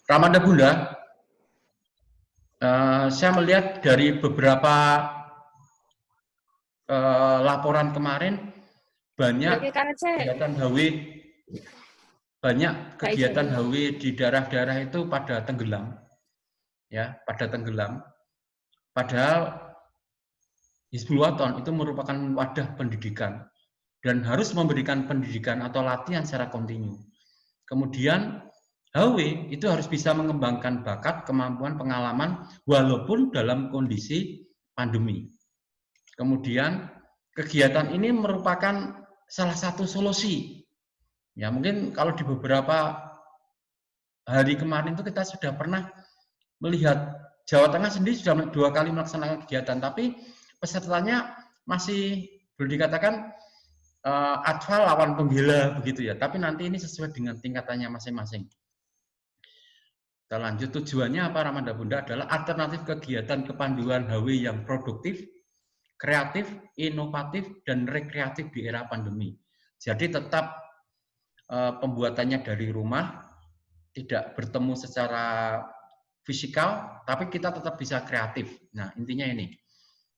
Ramanda Bunda, saya melihat dari beberapa laporan kemarin banyak kegiatan HW di daerah-daerah itu pada tenggelam, ya, pada tenggelam. Padahal Hizbul Waton itu merupakan wadah pendidikan dan harus memberikan pendidikan atau latihan secara kontinu. Kemudian HW itu harus bisa mengembangkan bakat, kemampuan, pengalaman walaupun dalam kondisi pandemi. Kemudian kegiatan ini merupakan salah satu solusi. Ya, mungkin kalau di beberapa hari kemarin itu kita sudah pernah melihat Jawa Tengah sendiri sudah 2 kali melaksanakan kegiatan, tapi pesertanya masih boleh dikatakan atfal lawan pembela begitu ya. Tapi nanti ini sesuai dengan tingkatannya masing-masing. Kita lanjut, tujuannya apa Ramanda Bunda adalah alternatif kegiatan kepanduan HW yang produktif, kreatif, inovatif, dan rekreatif di era pandemi. Jadi tetap pembuatannya dari rumah, tidak bertemu secara fisikal, tapi kita tetap bisa kreatif. Nah, intinya ini.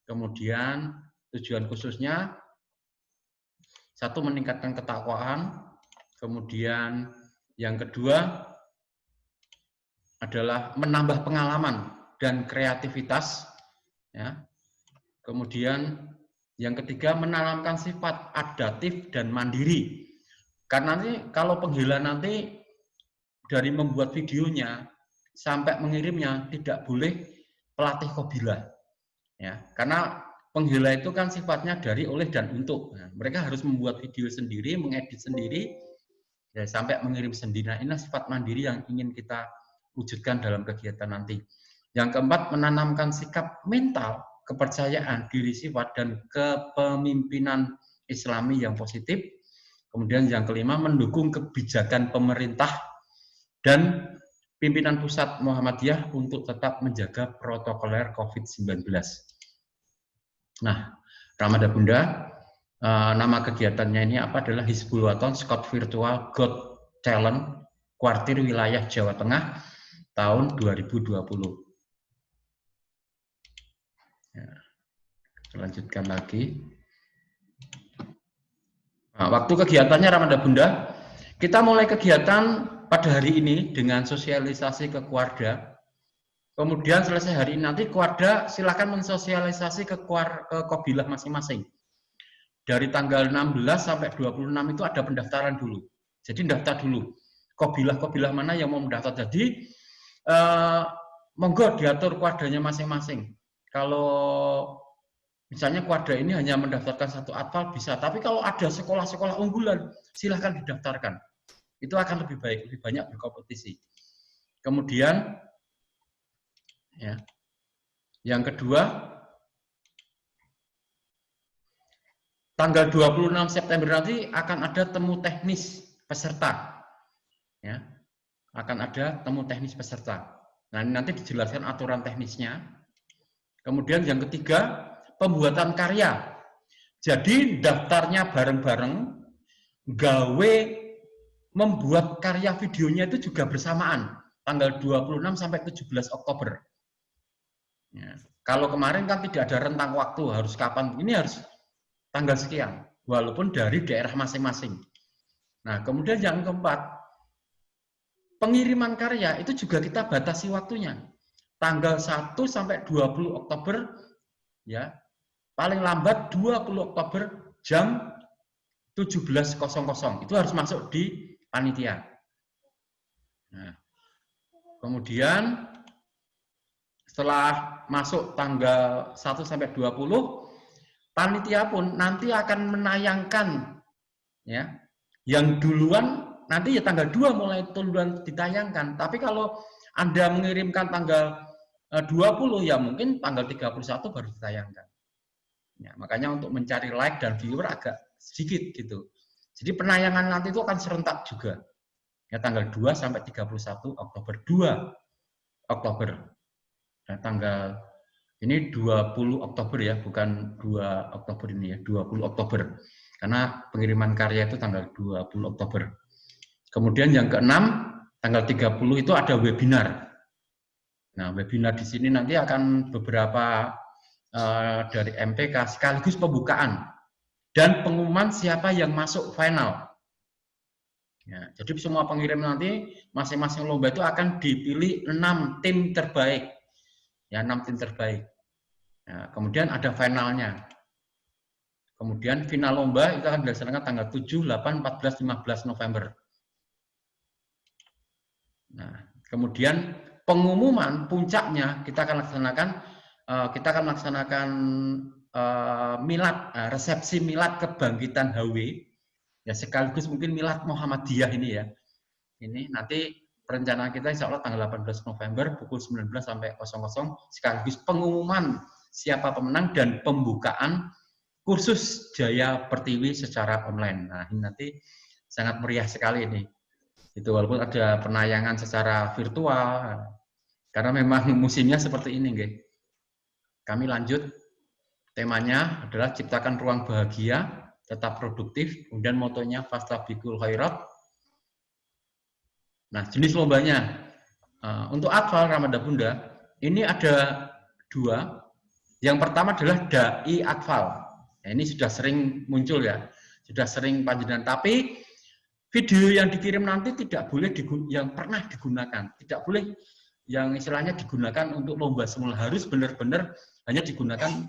Kemudian tujuan khususnya, 1, meningkatkan ketakwaan, kemudian Yang kedua adalah menambah pengalaman dan kreativitas. Ya. Kemudian yang ketiga menanamkan sifat adaptif dan mandiri. Karena nanti kalau penghela nanti dari membuat videonya sampai mengirimnya tidak boleh pelatih Qobila. Ya, karena penghela itu kan sifatnya dari, oleh, dan untuk. Nah, mereka harus membuat video sendiri, mengedit sendiri, ya, sampai mengirim sendiri. Nah, inilah sifat mandiri yang ingin kita wujudkan dalam kegiatan nanti. Yang keempat, menanamkan sikap mental, kepercayaan diri, sifat, dan kepemimpinan Islami yang positif. Kemudian yang kelima, mendukung kebijakan pemerintah dan pimpinan pusat Muhammadiyah untuk tetap menjaga protokoler COVID-19. Nah, Ramada Bunda, nama kegiatannya ini apa adalah Hizbul-Waton Scott Virtual Got Talent Kuartir Wilayah Jawa Tengah tahun 2020. Ya, kita lanjutkan lagi. Nah, waktu kegiatannya Ramada Bunda, kita mulai kegiatan pada hari ini dengan sosialisasi ke Kuarda. Kemudian selesai hari ini nanti Kuarda silakan mensosialisasi ke Qobilah masing-masing. Dari tanggal 16 sampai 26 itu ada pendaftaran dulu. Jadi daftar dulu. Qobilah mana yang mau mendaftar. Jadi monggo diatur Kuardanya masing-masing. Kalau misalnya Kuarda ini hanya mendaftarkan satu atfal bisa, tapi kalau ada sekolah-sekolah unggulan silahkan didaftarkan. Itu akan lebih baik, lebih banyak berkompetisi. Kemudian ya, yang kedua, tanggal 26 September nanti akan ada temu teknis peserta. Ya, akan ada temu teknis peserta. Nah, nanti dijelaskan aturan teknisnya. Kemudian yang ketiga, pembuatan karya. Jadi daftarnya bareng-bareng, gawe membuat karya videonya itu juga bersamaan, tanggal 26 sampai 17 Oktober. Ya. Kalau kemarin kan tidak ada rentang waktu, harus kapan, ini harus tanggal sekian, walaupun dari daerah masing-masing. Nah, kemudian yang keempat, pengiriman karya itu juga kita batasi waktunya. Tanggal 1 sampai 20 Oktober, ya, paling lambat 20 Oktober jam 17.00. Itu harus masuk di panitia. Nah, kemudian setelah masuk tanggal 1 sampai 20, panitia pun nanti akan menayangkan, ya, yang duluan nanti ya tanggal 2 mulai duluan ditayangkan. Tapi kalau Anda mengirimkan tanggal 20, ya mungkin tanggal 31 baru ditayangkan. Ya, makanya untuk mencari like dan viewer agak sedikit gitu. Jadi penayangan nanti itu akan serentak juga. Ya, tanggal 2 sampai 31 Oktober. 2 Oktober. Nah, tanggal ini 20 Oktober ya, bukan 2 Oktober ini ya, 20 Oktober. Karena pengiriman karya itu tanggal 20 Oktober. Kemudian yang keenam, tanggal 30 itu ada webinar. Nah, webinar di sini nanti akan beberapa dari MPK sekaligus pembukaan dan pengumuman siapa yang masuk final. Ya, jadi semua pengirim nanti masing-masing lomba itu akan dipilih 6 tim terbaik. Ya, 6 tim terbaik. Ya, kemudian ada finalnya. Kemudian final lomba itu akan dilaksanakan tanggal 7, 8, 14, 15 November. Nah, kemudian pengumuman puncaknya kita akan laksanakan milad, resepsi milad kebangkitan HW, ya sekaligus mungkin milad Muhammadiyah ini ya. Ini nanti perencanaan kita insya Allah tanggal 18 November pukul 19 sampai 00 sekaligus pengumuman siapa pemenang dan pembukaan kursus Jaya Pertiwi secara online. Nah, ini nanti sangat meriah sekali ini. Itu walaupun ada penayangan secara virtual, karena memang musimnya seperti ini, nggih. Kami lanjut, temanya adalah ciptakan ruang bahagia, tetap produktif, kemudian motonya Fastabiqul Khairat. Nah, jenis lombanya, untuk atfal Ramada Bunda, ini ada 2. Yang pertama adalah Dai Atfal. Nah, ini sudah sering muncul ya, sudah sering panjenengan, tapi video yang dikirim nanti tidak boleh yang pernah digunakan, tidak boleh yang istilahnya digunakan untuk lomba semula, harus benar-benar hanya digunakan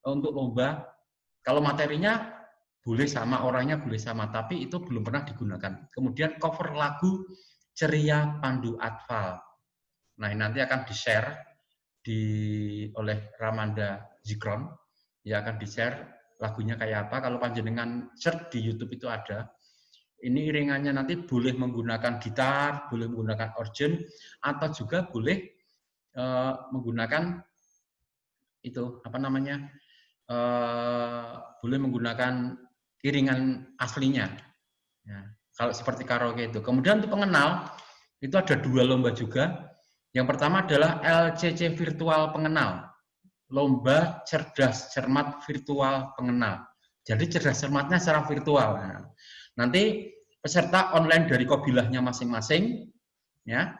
untuk lomba. Kalau materinya boleh sama, orangnya boleh sama, tapi itu belum pernah digunakan. Kemudian cover lagu Ceria Pandu Atfal. Nah, ini nanti akan di-share oleh Ramanda Zikron, ya akan di-share lagunya kayak apa. Kalau panjenengan search di YouTube itu ada. Ini iringannya nanti boleh menggunakan gitar, boleh menggunakan organ, atau juga boleh menggunakan itu apa namanya, boleh menggunakan iringan aslinya. Ya, kalau seperti karaoke itu. Kemudian untuk pengenal itu ada 2 lomba juga. Yang pertama adalah LCC Virtual Pengenal, lomba cerdas cermat virtual pengenal. Jadi cerdas cermatnya secara virtual. Nah, nanti peserta online dari kobilahnya masing-masing, ya,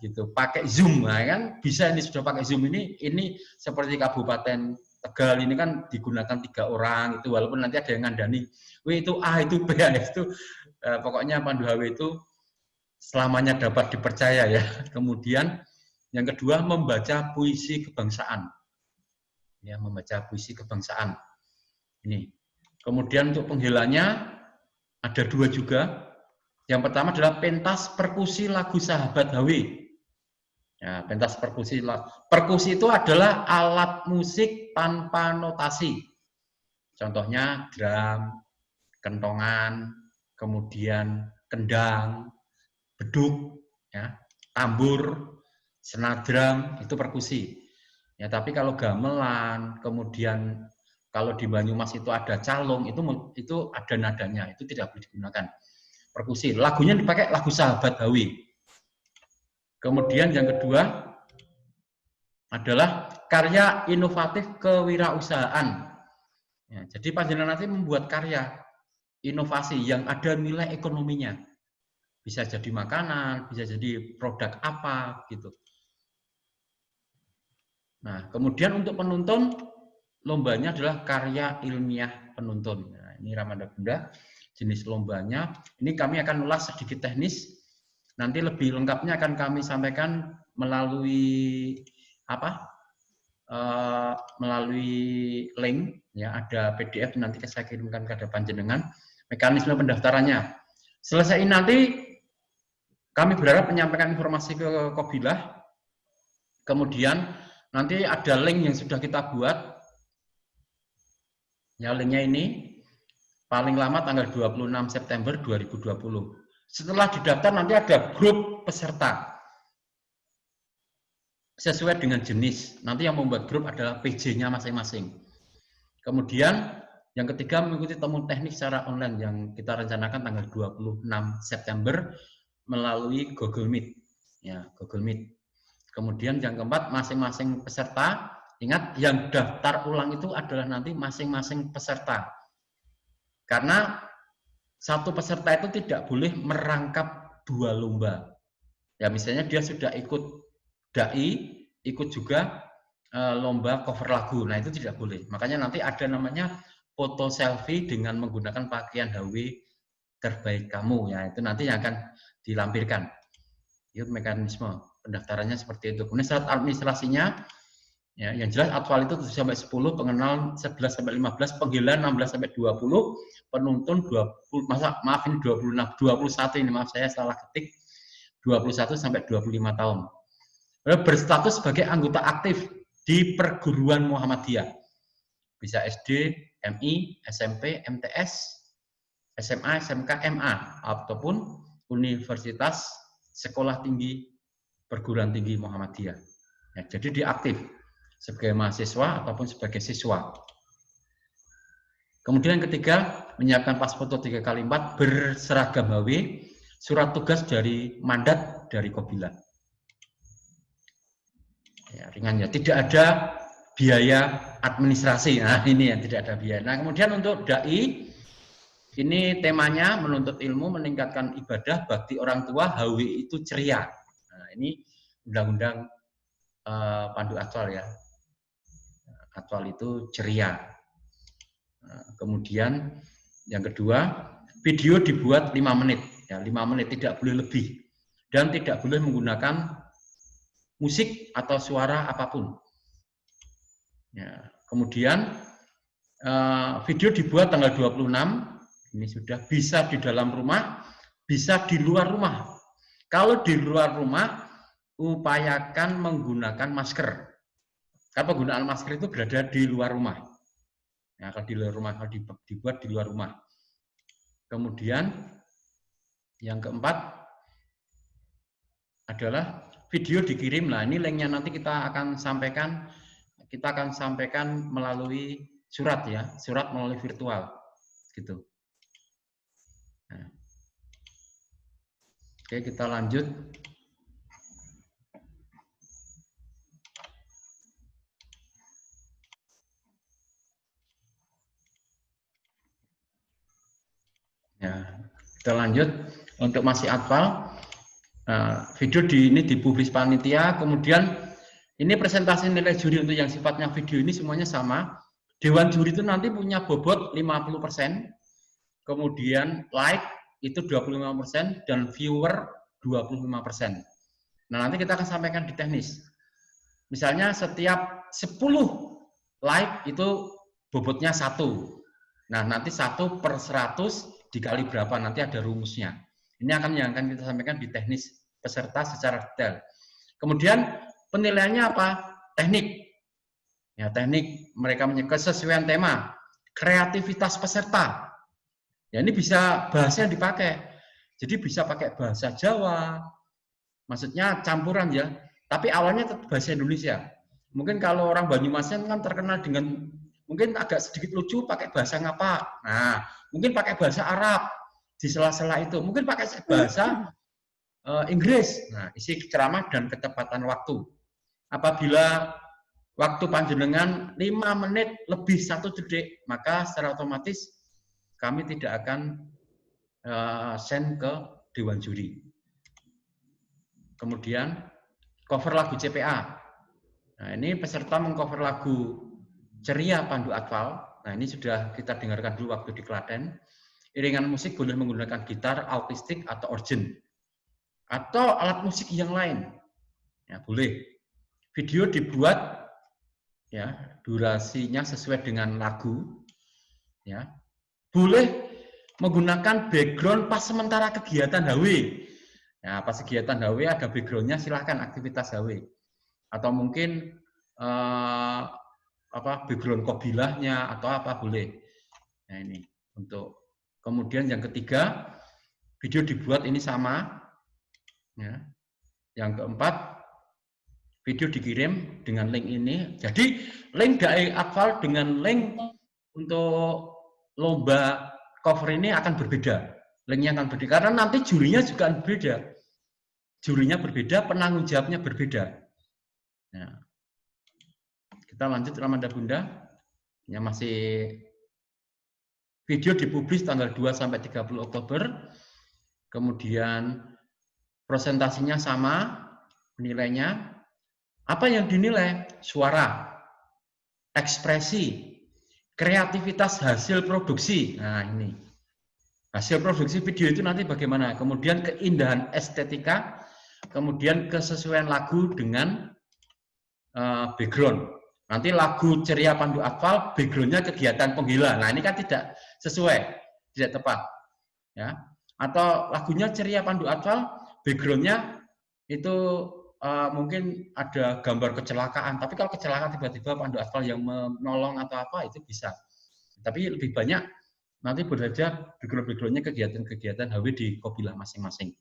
gitu. Pakai Zoom, nah, kan bisa ini sudah pakai Zoom ini seperti Kabupaten Tegal ini kan digunakan 3 orang itu, walaupun nanti ada yang ngandani, wih itu A itu B itu, pokoknya Pandu HW itu selamanya dapat dipercaya ya. Kemudian yang kedua membaca puisi kebangsaan, ya membaca puisi kebangsaan ini. Kemudian untuk penghelanya ada 2 juga. Yang pertama adalah pentas perkusi lagu Sahabat HW. Ya, pentas perkusi. Perkusi itu adalah alat musik tanpa notasi. Contohnya drum, kentongan, kemudian kendang, beduk, ya, tambur, senadram, itu perkusi. Ya, tapi kalau gamelan, kemudian kalau di Banyumas itu ada calung, itu ada nadanya, itu tidak boleh digunakan. Perkusi. Lagunya dipakai lagu Sahabat HW. Kemudian yang kedua adalah karya inovatif kewirausahaan. Ya, jadi panjenengan nanti membuat karya inovasi yang ada nilai ekonominya. Bisa jadi makanan, bisa jadi produk apa gitu. Nah, kemudian untuk penuntun, lombanya adalah karya ilmiah penuntun. Nah, ini Ramanda Bunda, jenis lombanya. Ini kami akan ulas sedikit teknis. Nanti lebih lengkapnya akan kami sampaikan melalui melalui link, ya ada PDF nanti saya kirimkan ke panjenengan. Mekanisme pendaftarannya. Selesai ini nanti kami berharap menyampaikan informasi ke Kobilah. Kemudian nanti ada link yang sudah kita buat. Ya, linknya ini paling lama tanggal 26 September 2020. Setelah didaftar nanti ada grup peserta. Sesuai dengan jenis. Nanti yang membuat grup adalah PJ-nya masing-masing. Kemudian yang ketiga mengikuti temu teknik secara online yang kita rencanakan tanggal 26 September melalui Google Meet. Ya, Google Meet. Kemudian yang keempat, masing-masing peserta, ingat yang daftar ulang itu adalah nanti masing-masing peserta. Karena satu peserta itu tidak boleh merangkap 2 lomba. Ya, misalnya dia sudah ikut dai, ikut juga lomba cover lagu. Nah, itu tidak boleh. Makanya nanti ada namanya foto selfie dengan menggunakan pakaian HW terbaik kamu. Ya, itu nanti yang akan dilampirkan. Itu mekanisme pendaftarannya seperti itu. Kemudian syarat administrasinya, ya, yang jelas Atwal itu 7 sampai 10, pengenal 11 sampai 15, penggila 16 sampai 20, penuntun 20, maaf ini 21 ini, maaf saya salah ketik, 21 sampai 25 tahun. Berstatus sebagai anggota aktif di perguruan Muhammadiyah. Bisa SD, MI, SMP, MTS, SMA, SMK, MA, ataupun universitas, sekolah tinggi, perguruan tinggi Muhammadiyah. Ya, jadi dia aktif sebagai mahasiswa ataupun sebagai siswa. Kemudian yang ketiga, menyiapkan pas foto 3x4 berseragam HW, surat tugas dari mandat dari Kobilah. Ya, ringan ya, tidak ada biaya administrasi. Nah, ini yang tidak ada biaya. Nah, kemudian untuk dai, ini temanya menuntut ilmu, meningkatkan ibadah, bakti orang tua, HW itu ceria. Nah, ini undang-undang Pandu Atwal ya. Atwal itu ceria. Nah, kemudian yang kedua, video dibuat 5 menit, ya 5 menit, tidak boleh lebih, dan tidak boleh menggunakan musik atau suara apapun. Ya, kemudian video dibuat tanggal 26, ini sudah bisa di dalam rumah, bisa di luar rumah. Kalau di luar rumah, upayakan menggunakan masker. Karena penggunaan masker itu berada di luar rumah. Ya, kalau di luar rumah, kalau dibuat di luar rumah. Kemudian yang keempat adalah video dikirim. Nah, ini linknya nanti kita akan sampaikan. Kita akan sampaikan melalui surat, ya, surat melalui virtual, gitu. Nah. Oke, kita lanjut. Ya, kita lanjut. Untuk masih adval, video ini dipublis panitia. Kemudian ini presentasi nilai juri untuk yang sifatnya video ini semuanya sama. Dewan juri itu nanti punya bobot 50%, kemudian like itu 25%, dan viewer 25%. Nah, nanti kita akan sampaikan di teknis. Misalnya setiap 10 like itu bobotnya 1. Nah, nanti 1 per 100 dikali berapa, nanti ada rumusnya. Ini yang akan kita sampaikan di teknis peserta secara detail. Kemudian penilaiannya apa? Teknik. Ya, teknik mereka kesesuaian tema, kreativitas peserta. Ya, ini bisa bahasa yang dipakai. Jadi bisa pakai bahasa Jawa, maksudnya campuran ya. Tapi awalnya tetap bahasa Indonesia. Mungkin kalau orang Banyumasan kan terkenal dengan mungkin agak sedikit lucu pakai bahasa ngapa. Nah, mungkin pakai bahasa Arab di sela-sela itu. Mungkin pakai bahasa Inggris. Nah, isi ceramah dan ketepatan waktu. Apabila waktu panjenengan 5 menit lebih 1 detik, maka secara otomatis kami tidak akan send ke Dewan Juri. Kemudian cover lagu CPA. Nah, ini peserta mengcover lagu Ceria Pandu Adval. Nah, ini sudah kita dengarkan dulu waktu di Klaten. Iringan musik boleh menggunakan gitar, akustik, atau organ. Atau alat musik yang lain. Ya, boleh. Video dibuat ya, durasinya sesuai dengan lagu. Ya. Boleh menggunakan background pas sementara kegiatan HW. Ya, pas kegiatan HW ada backgroundnya, silahkan aktivitas HW. Atau mungkin background kobilahnya atau apa boleh. Nah, ini untuk kemudian yang ketiga, video dibuat ini sama. Ya. Yang keempat, video dikirim dengan link ini. Jadi link Dai Adval dengan link untuk lomba cover ini akan berbeda. Linknya akan berbeda karena nanti jurinya juga berbeda. Jurinya berbeda, penanggung jawabnya berbeda. Nah, kita lanjut Ramanda Bunda. Yang masih video dipublis tanggal 2 sampai 30 Oktober. Kemudian presentasinya sama, nilainya. Apa yang dinilai? Suara, ekspresi, kreativitas hasil produksi. Nah, ini. Hasil produksi video itu nanti bagaimana? Kemudian keindahan estetika, kemudian kesesuaian lagu dengan background. Nanti lagu Ceria Pandu Adval, backgroundnya kegiatan penggila. Nah, ini kan tidak sesuai, tidak tepat. Ya. Atau lagunya Ceria Pandu Adval, backgroundnya itu mungkin ada gambar kecelakaan. Tapi kalau kecelakaan tiba-tiba Pandu Adval yang menolong atau apa, itu bisa. Tapi lebih banyak nanti belajar background-backgroundnya kegiatan-kegiatan HW di Kobilah masing-masing.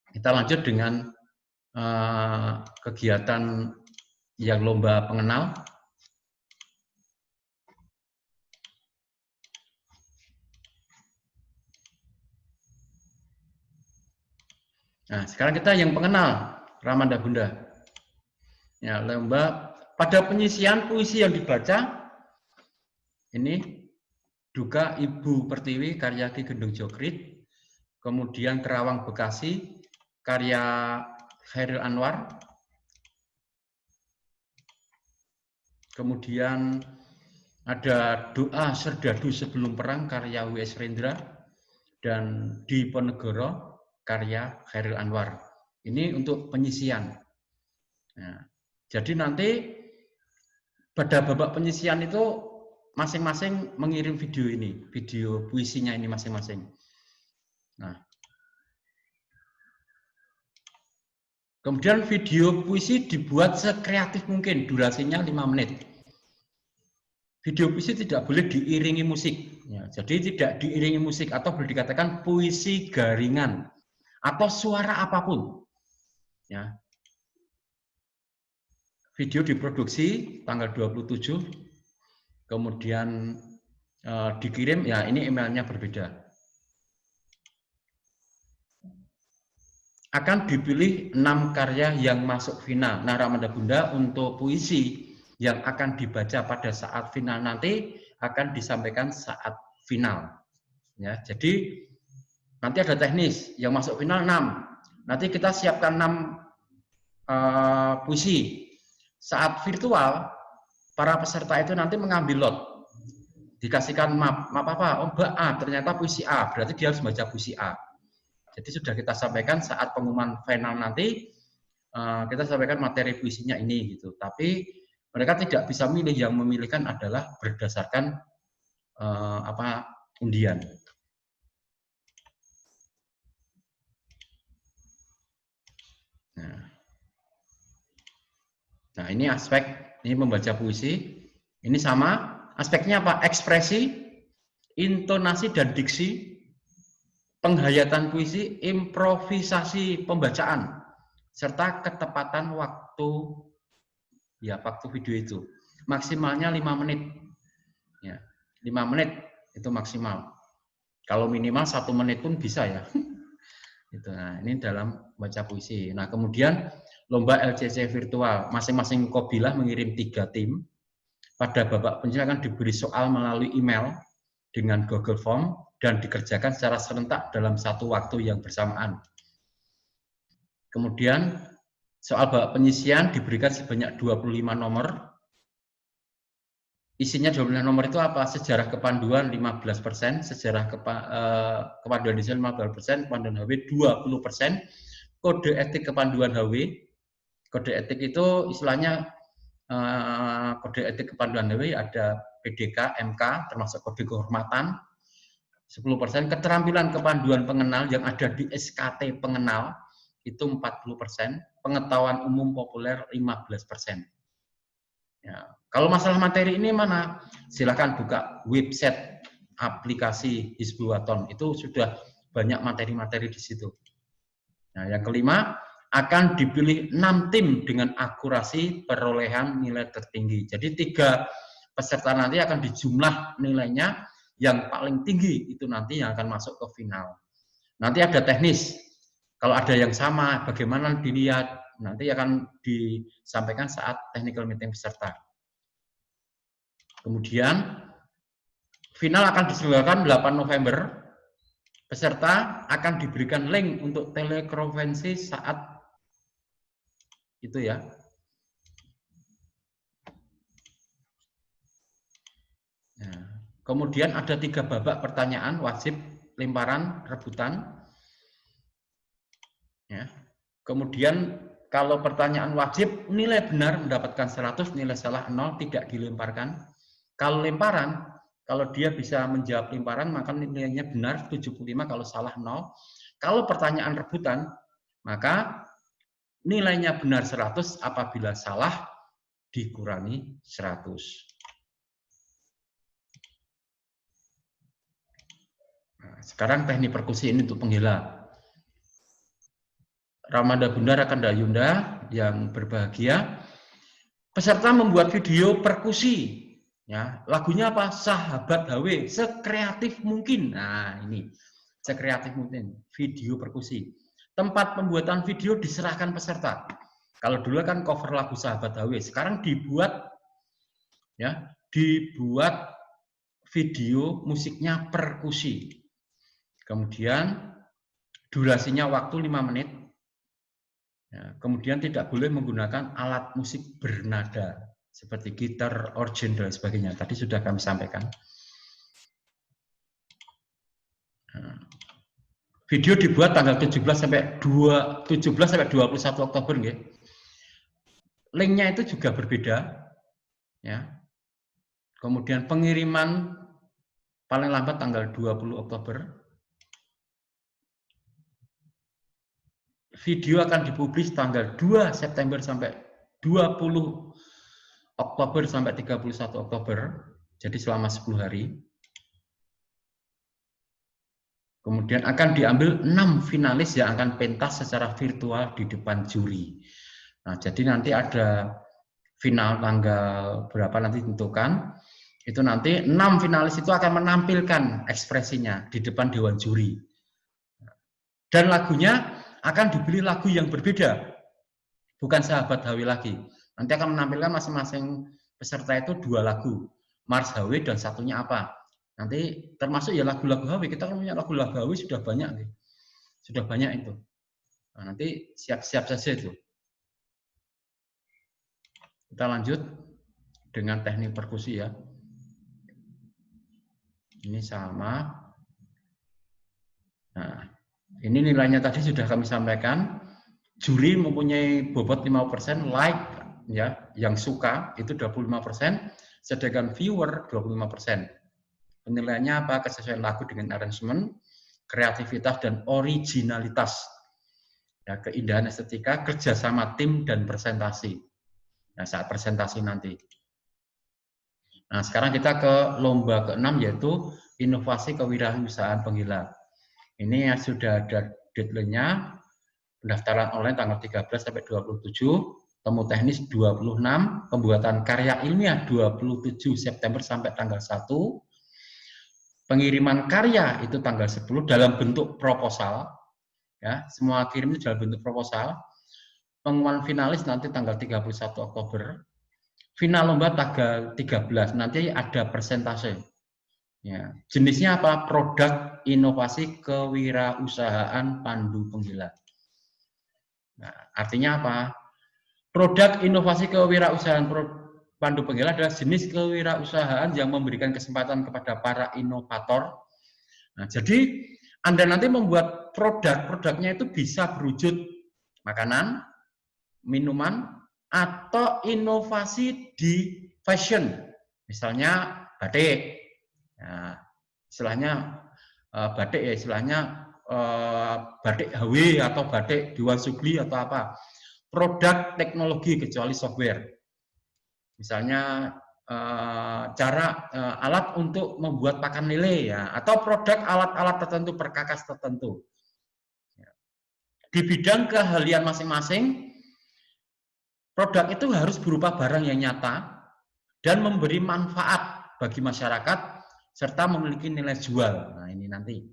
Kita lanjut dengan kegiatan yang lomba pengenal. Nah, sekarang kita yang pengenal, Ramanda Bunda. Ya, lomba pada penyisian puisi yang dibaca, ini Duka Ibu Pertiwi karya Ki Gendung Jokrit, kemudian Kerawang Bekasi karya Khairil Anwar, kemudian ada Doa Serdadu Sebelum Perang karya W.S. Rendra, dan Diponegoro karya Khairil Anwar. Ini untuk penyisian. Nah, jadi nanti pada babak penyisian itu masing-masing mengirim video ini, video puisinya ini masing-masing. Nah, kemudian video puisi dibuat sekreatif mungkin, durasinya 5 menit. Video puisi tidak boleh diiringi musik, ya, jadi tidak diiringi musik atau boleh dikatakan puisi garingan atau suara apapun. Ya. Video diproduksi tanggal 27, kemudian dikirim, ya ini emailnya berbeda. Akan dipilih 6 karya yang masuk final. Nah, Ramanda Bunda untuk puisi yang akan dibaca pada saat final nanti akan disampaikan saat final. Ya, jadi nanti ada teknis yang masuk final 6. Nanti kita siapkan 6 puisi. Saat virtual, para peserta itu nanti mengambil lot. Dikasihkan map apa? Oh, Mbak A, ternyata puisi A. Berarti dia harus baca puisi A. Jadi sudah kita sampaikan saat pengumuman final nanti, kita sampaikan materi puisinya ini gitu. Tapi mereka tidak bisa milih, yang memilihkan adalah berdasarkan undian. Nah, ini aspek, ini membaca puisi. Ini sama, aspeknya apa? Ekspresi, intonasi dan diksi, penghayatan puisi, improvisasi pembacaan, serta ketepatan waktu, ya waktu video itu. Maksimalnya 5 menit. Ya, 5 menit itu maksimal. Kalau minimal 1 menit pun bisa ya. Itu. Nah, ini dalam baca puisi. Nah, kemudian lomba LCC virtual, masing-masing Kobilah mengirim 3 tim. Pada babak penyisian akan diberi soal melalui email dengan Google Form dan dikerjakan secara serentak dalam satu waktu yang bersamaan. Kemudian soal babak penyisian diberikan sebanyak 25 nomor. Isinya 25 nomor itu apa? Sejarah kepanduan 15%, sejarah kepanduan desain 15%, kepanduan HW 20%, kode etik kepanduan HW. Kode etik itu istilahnya kode etik kepanduan HW ada PDK, MK, termasuk kode kehormatan 10%, keterampilan kepanduan pengenal yang ada di SKT pengenal itu 40%, pengetahuan umum populer 15%. Ya. Kalau masalah materi ini mana? Silakan buka website aplikasi Hizbul-Waton, itu sudah banyak materi-materi di situ. Nah, yang kelima, akan dipilih 6 tim dengan akurasi perolehan nilai tertinggi. Jadi 3 peserta nanti akan dijumlah nilainya, yang paling tinggi itu nanti yang akan masuk ke final. Nanti ada teknis. Kalau ada yang sama, bagaimana dilihat, nanti akan disampaikan saat technical meeting peserta. Kemudian, final akan diselenggarakan 8 November. Peserta akan diberikan link untuk telekonferensi saat itu ya. Nah, kemudian ada 3 babak pertanyaan wajib, lemparan, rebutan. Ya. Kemudian kalau pertanyaan wajib, nilai benar mendapatkan 100, nilai salah 0, tidak dilemparkan. Kalau lemparan, kalau dia bisa menjawab lemparan, maka nilainya benar 75, kalau salah 0. Kalau pertanyaan rebutan, maka nilainya benar 100, apabila salah dikurangi 100. Nah, sekarang teknik perkusi ini untuk penghela. Ramanda Bunda, Rakanda Yunda yang berbahagia, peserta membuat video perkusi. Ya, lagunya apa? Sahabat HW, sekreatif mungkin. Nah, ini sekreatif mungkin video perkusi. Tempat pembuatan video diserahkan peserta. Kalau dulu kan cover lagu Sahabat HW, sekarang dibuat video musiknya perkusi. Kemudian durasinya waktu 5 menit. Ya, kemudian tidak boleh menggunakan alat musik bernada seperti gitar, organ, dan sebagainya. Tadi sudah kami sampaikan. Nah, Video dibuat tanggal 17 sampai 21 Oktober nggih. Linknya itu juga berbeda ya. Kemudian pengiriman paling lambat tanggal 20 Oktober. Video akan dipublis tanggal 2 September sampai 20 Oktober sampai 31 Oktober. Jadi selama 10 hari. Kemudian akan diambil 6 finalis yang akan pentas secara virtual di depan juri. Nah, jadi nanti ada final tanggal berapa nanti ditentukan. Itu nanti 6 finalis itu akan menampilkan ekspresinya di depan dewan juri. Dan lagunya akan dibeli lagu yang berbeda. Bukan Sahabat HW lagi. Nanti akan menampilkan masing-masing peserta itu 2 lagu. Mars HW dan satunya apa. Nanti termasuk ya lagu-lagu HW. Kita kan punya lagu-lagu HW sudah banyak. Sudah banyak itu. Nah, nanti siap-siap saja itu. Kita lanjut dengan teknik perkusi ya. Ini sama. Nah, ini nilainya tadi sudah kami sampaikan. Juri mempunyai bobot 5%, like ya, yang suka itu 25%, sedangkan viewer 25%. Penilaiannya apa? Kesesuaian lagu dengan arrangement, kreativitas dan originalitas. Ya, keindahan estetika, kerjasama tim dan presentasi. Nah, saat presentasi nanti. Nah, sekarang kita ke lomba ke-6 yaitu inovasi kewirausahaan penggila. Ini ya sudah ada deadline-nya. Pendaftaran online tanggal 13 sampai 27, temu teknis 26, pembuatan karya ilmiah 27 September sampai tanggal 1. Pengiriman karya itu tanggal 10 dalam bentuk proposal. Ya, semua kirim itu dalam bentuk proposal. Pengumuman finalis nanti tanggal 31 Oktober. Final lomba tanggal 13, nanti ada persentase. Ya, jenisnya apa? Produk inovasi kewirausahaan pandu penggila. Nah, artinya apa? Produk inovasi kewirausahaan pandu penggila adalah jenis kewirausahaan yang memberikan kesempatan kepada para inovator. Nah, jadi Anda nanti membuat produknya itu bisa berwujud makanan, minuman, atau inovasi di fashion. Misalnya batik. Nah, istilahnya batik ya, istilahnya batik HW atau batik Dewan Sugli atau apa. Produk teknologi kecuali software. Misalnya alat untuk membuat pakan lele ya, atau produk alat-alat tertentu, perkakas tertentu. Di bidang keahlian masing-masing, produk itu harus berupa barang yang nyata dan memberi manfaat bagi masyarakat serta memiliki nilai jual. Nah, ini nanti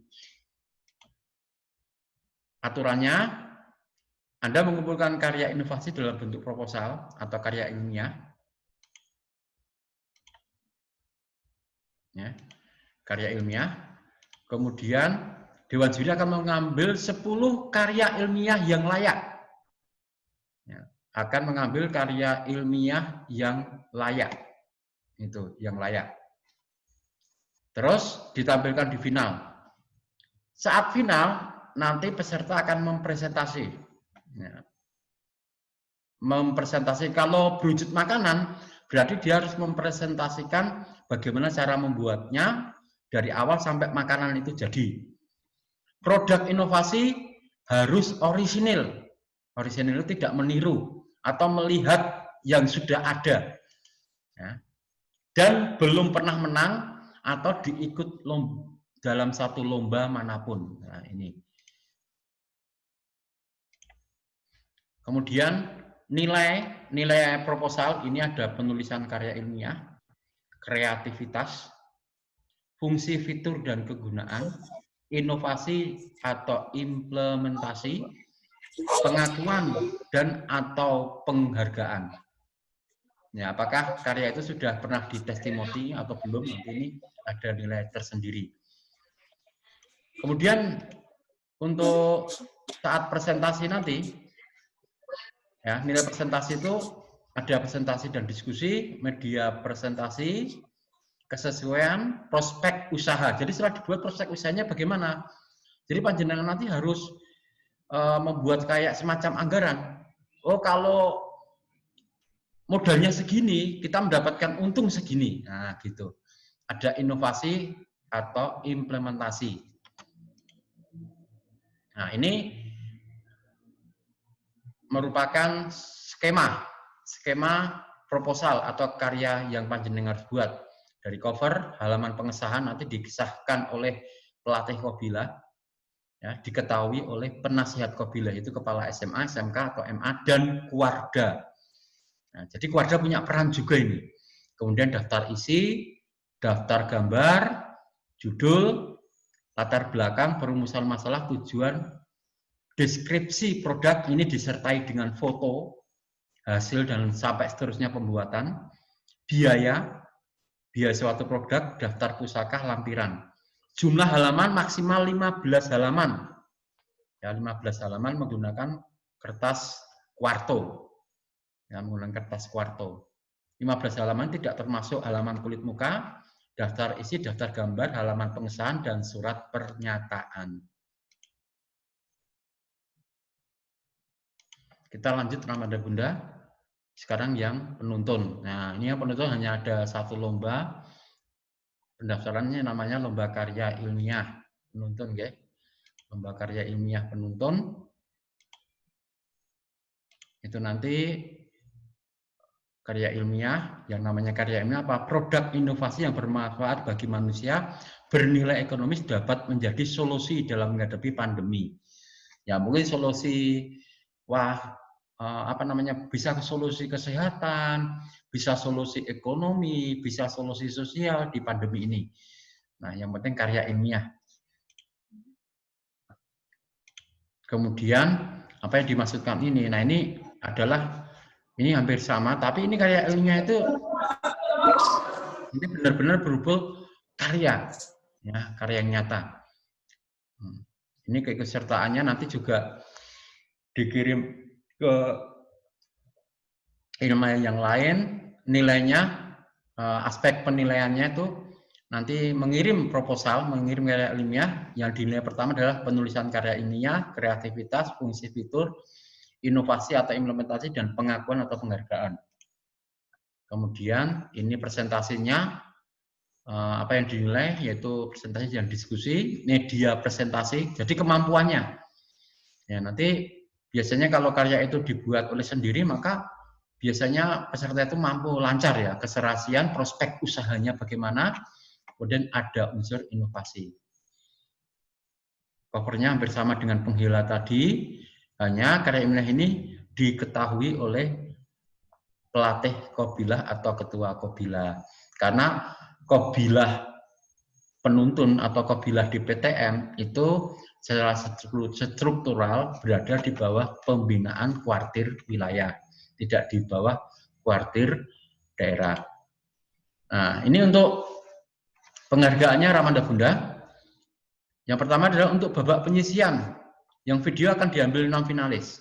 aturannya. Anda mengumpulkan karya inovasi dalam bentuk proposal atau karya ilmiah. Ya, karya ilmiah. Kemudian Dewan Juri akan mengambil 10 karya ilmiah yang layak. Ya, akan mengambil karya ilmiah yang layak. Itu, yang layak. Terus ditampilkan di final. Saat final, nanti peserta akan mempresentasi. Ya. Mempresentasi, kalau berwujud makanan, berarti dia harus mempresentasikan bagaimana cara membuatnya dari awal sampai makanan itu jadi. Produk inovasi harus orisinil. Orisinil itu tidak meniru atau melihat yang sudah ada. Ya. Dan belum pernah menang atau diikut dalam satu lomba manapun. Nah, ini. Kemudian nilai proposal ini ada penulisan karya ilmiah, kreativitas, fungsi fitur dan kegunaan, inovasi atau implementasi, pengakuan dan atau penghargaan. Ya, apakah karya itu sudah pernah ditestimoni atau belum? Nanti ini ada nilai tersendiri. Kemudian untuk saat presentasi nanti, ya, nilai presentasi itu ada presentasi dan diskusi, media presentasi, kesesuaian, prospek usaha. Jadi setelah dibuat prospek usahanya bagaimana? Jadi panjenengan nanti harus membuat kayak semacam anggaran. Oh, kalau modalnya segini, kita mendapatkan untung segini. Nah, gitu. Ada inovasi atau implementasi. Nah, ini merupakan skema proposal atau karya yang panjenengan harus buat. Dari cover, halaman pengesahan nanti dikisahkan oleh pelatih Kobila, ya, diketahui oleh penasihat Kobila, itu kepala SMA, SMK, atau MA, dan Kuarda. Nah, jadi Kuarda punya peran juga ini. Kemudian daftar isi, daftar gambar, judul, latar belakang, perumusan masalah, tujuan, deskripsi produk ini disertai dengan foto, hasil, dan sampai seterusnya pembuatan, biaya suatu produk, daftar pusaka, lampiran. Jumlah halaman maksimal 15 halaman. Ya, 15 halaman menggunakan kertas kuarto. Ya, menggunakan kertas kuarto. 15 halaman tidak termasuk halaman kulit muka, daftar isi, daftar gambar, halaman pengesahan, dan surat pernyataan. Kita lanjut Ramanda Bunda. Sekarang yang penuntun. Nah, ini yang penuntun hanya ada satu lomba. Pendaftarannya namanya lomba karya ilmiah penuntun, guys. Lomba karya ilmiah penuntun. Itu nanti karya ilmiah, yang namanya karya ilmiah apa? Produk inovasi yang bermanfaat bagi manusia, bernilai ekonomis, dapat menjadi solusi dalam menghadapi pandemi. Ya, mungkin solusi, bisa solusi kesehatan, bisa solusi ekonomi, bisa solusi sosial di pandemi ini. Nah, yang penting karya ilmiah. Kemudian apa yang dimaksudkan ini? Nah, ini hampir sama, tapi ini karya ilmiah itu ini benar-benar berhubung karya, ya, karya yang nyata. Ini keikutsertaannya nanti juga dikirim ke ilmiah yang lain, nilainya, aspek penilaiannya itu nanti mengirim proposal, mengirim karya ilmiah, yang dinilai pertama adalah penulisan karya ilmiah, kreativitas, fungsi fitur, inovasi atau implementasi, dan pengakuan atau penghargaan. Kemudian ini presentasinya, apa yang dinilai, yaitu presentasi dan diskusi, media presentasi, jadi kemampuannya. Ya, nanti biasanya kalau karya itu dibuat oleh sendiri, maka biasanya peserta itu mampu lancar ya, keserasian, prospek usahanya bagaimana, kemudian ada unsur inovasi. Covernya hampir sama dengan penghela tadi, hanya karya ilmiah ini diketahui oleh pelatih Kobilah atau ketua Kobilah. Karena Kobilah penuntun atau Kobilah di PTM itu secara struktural berada di bawah pembinaan kuartir wilayah, tidak di bawah kuartir daerah. Nah, ini untuk penghargaannya Ramanda Bunda. Yang pertama adalah untuk babak penyisian, yang video akan diambil 6 finalis.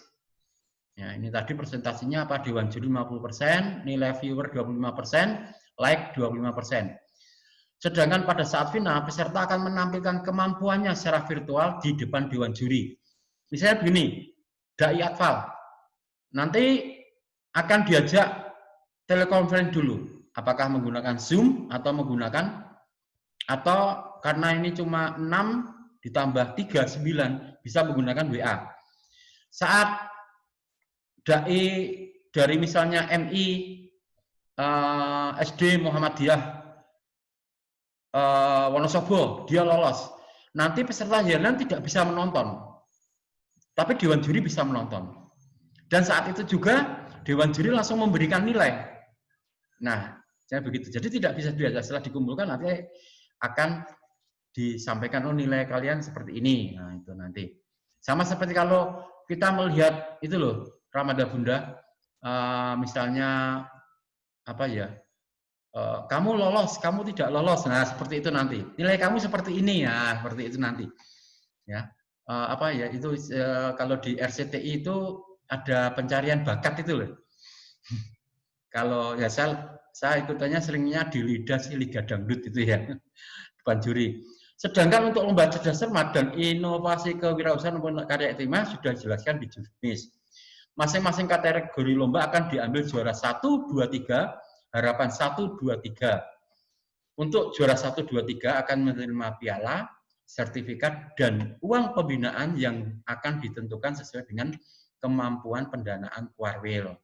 Ya, ini tadi presentasinya apa? Dewan juri 50%, nilai viewer 25%, like 25%. Sedangkan pada saat final, peserta akan menampilkan kemampuannya secara virtual di depan dewan juri. Misalnya begini, Dai Atfal, nanti akan diajak telekonferensi dulu. Apakah menggunakan Zoom atau karena ini cuma 6 ditambah 3, 9, bisa menggunakan WA. Saat Dai dari misalnya MI, SD Muhammadiyah, Wonosobo, dia lolos. Nanti peserta yang lain tidak bisa menonton, tapi Dewan Juri bisa menonton. Dan saat itu juga Dewan Juri langsung memberikan nilai. Nah, saya begitu. Jadi tidak bisa dibaca. Setelah dikumpulkan nanti akan disampaikan, oh nilai kalian seperti ini. Nah, itu nanti. Sama seperti kalau kita melihat itu loh, Ramanda Bunda, misalnya apa ya? Kamu lolos, kamu tidak lolos. Nah, seperti itu nanti. Nilai kamu seperti ini ya, seperti itu nanti. Ya. Itu kalau di RCTI itu ada pencarian bakat itu loh. Kalau ya saya ikutannya seringnya di Liga Dangdut itu ya, depan juri. Sedangkan untuk lomba cerdas cermat dan inovasi kewirausahaan maupun karya iklimah sudah dijelaskan di juknis. Masing-masing kategori lomba akan diambil juara 1, 2, 3, harapan 1, 2, 3. Untuk juara 1, 2, 3 akan menerima piala, sertifikat, dan uang pembinaan yang akan ditentukan sesuai dengan kemampuan pendanaan Warwil.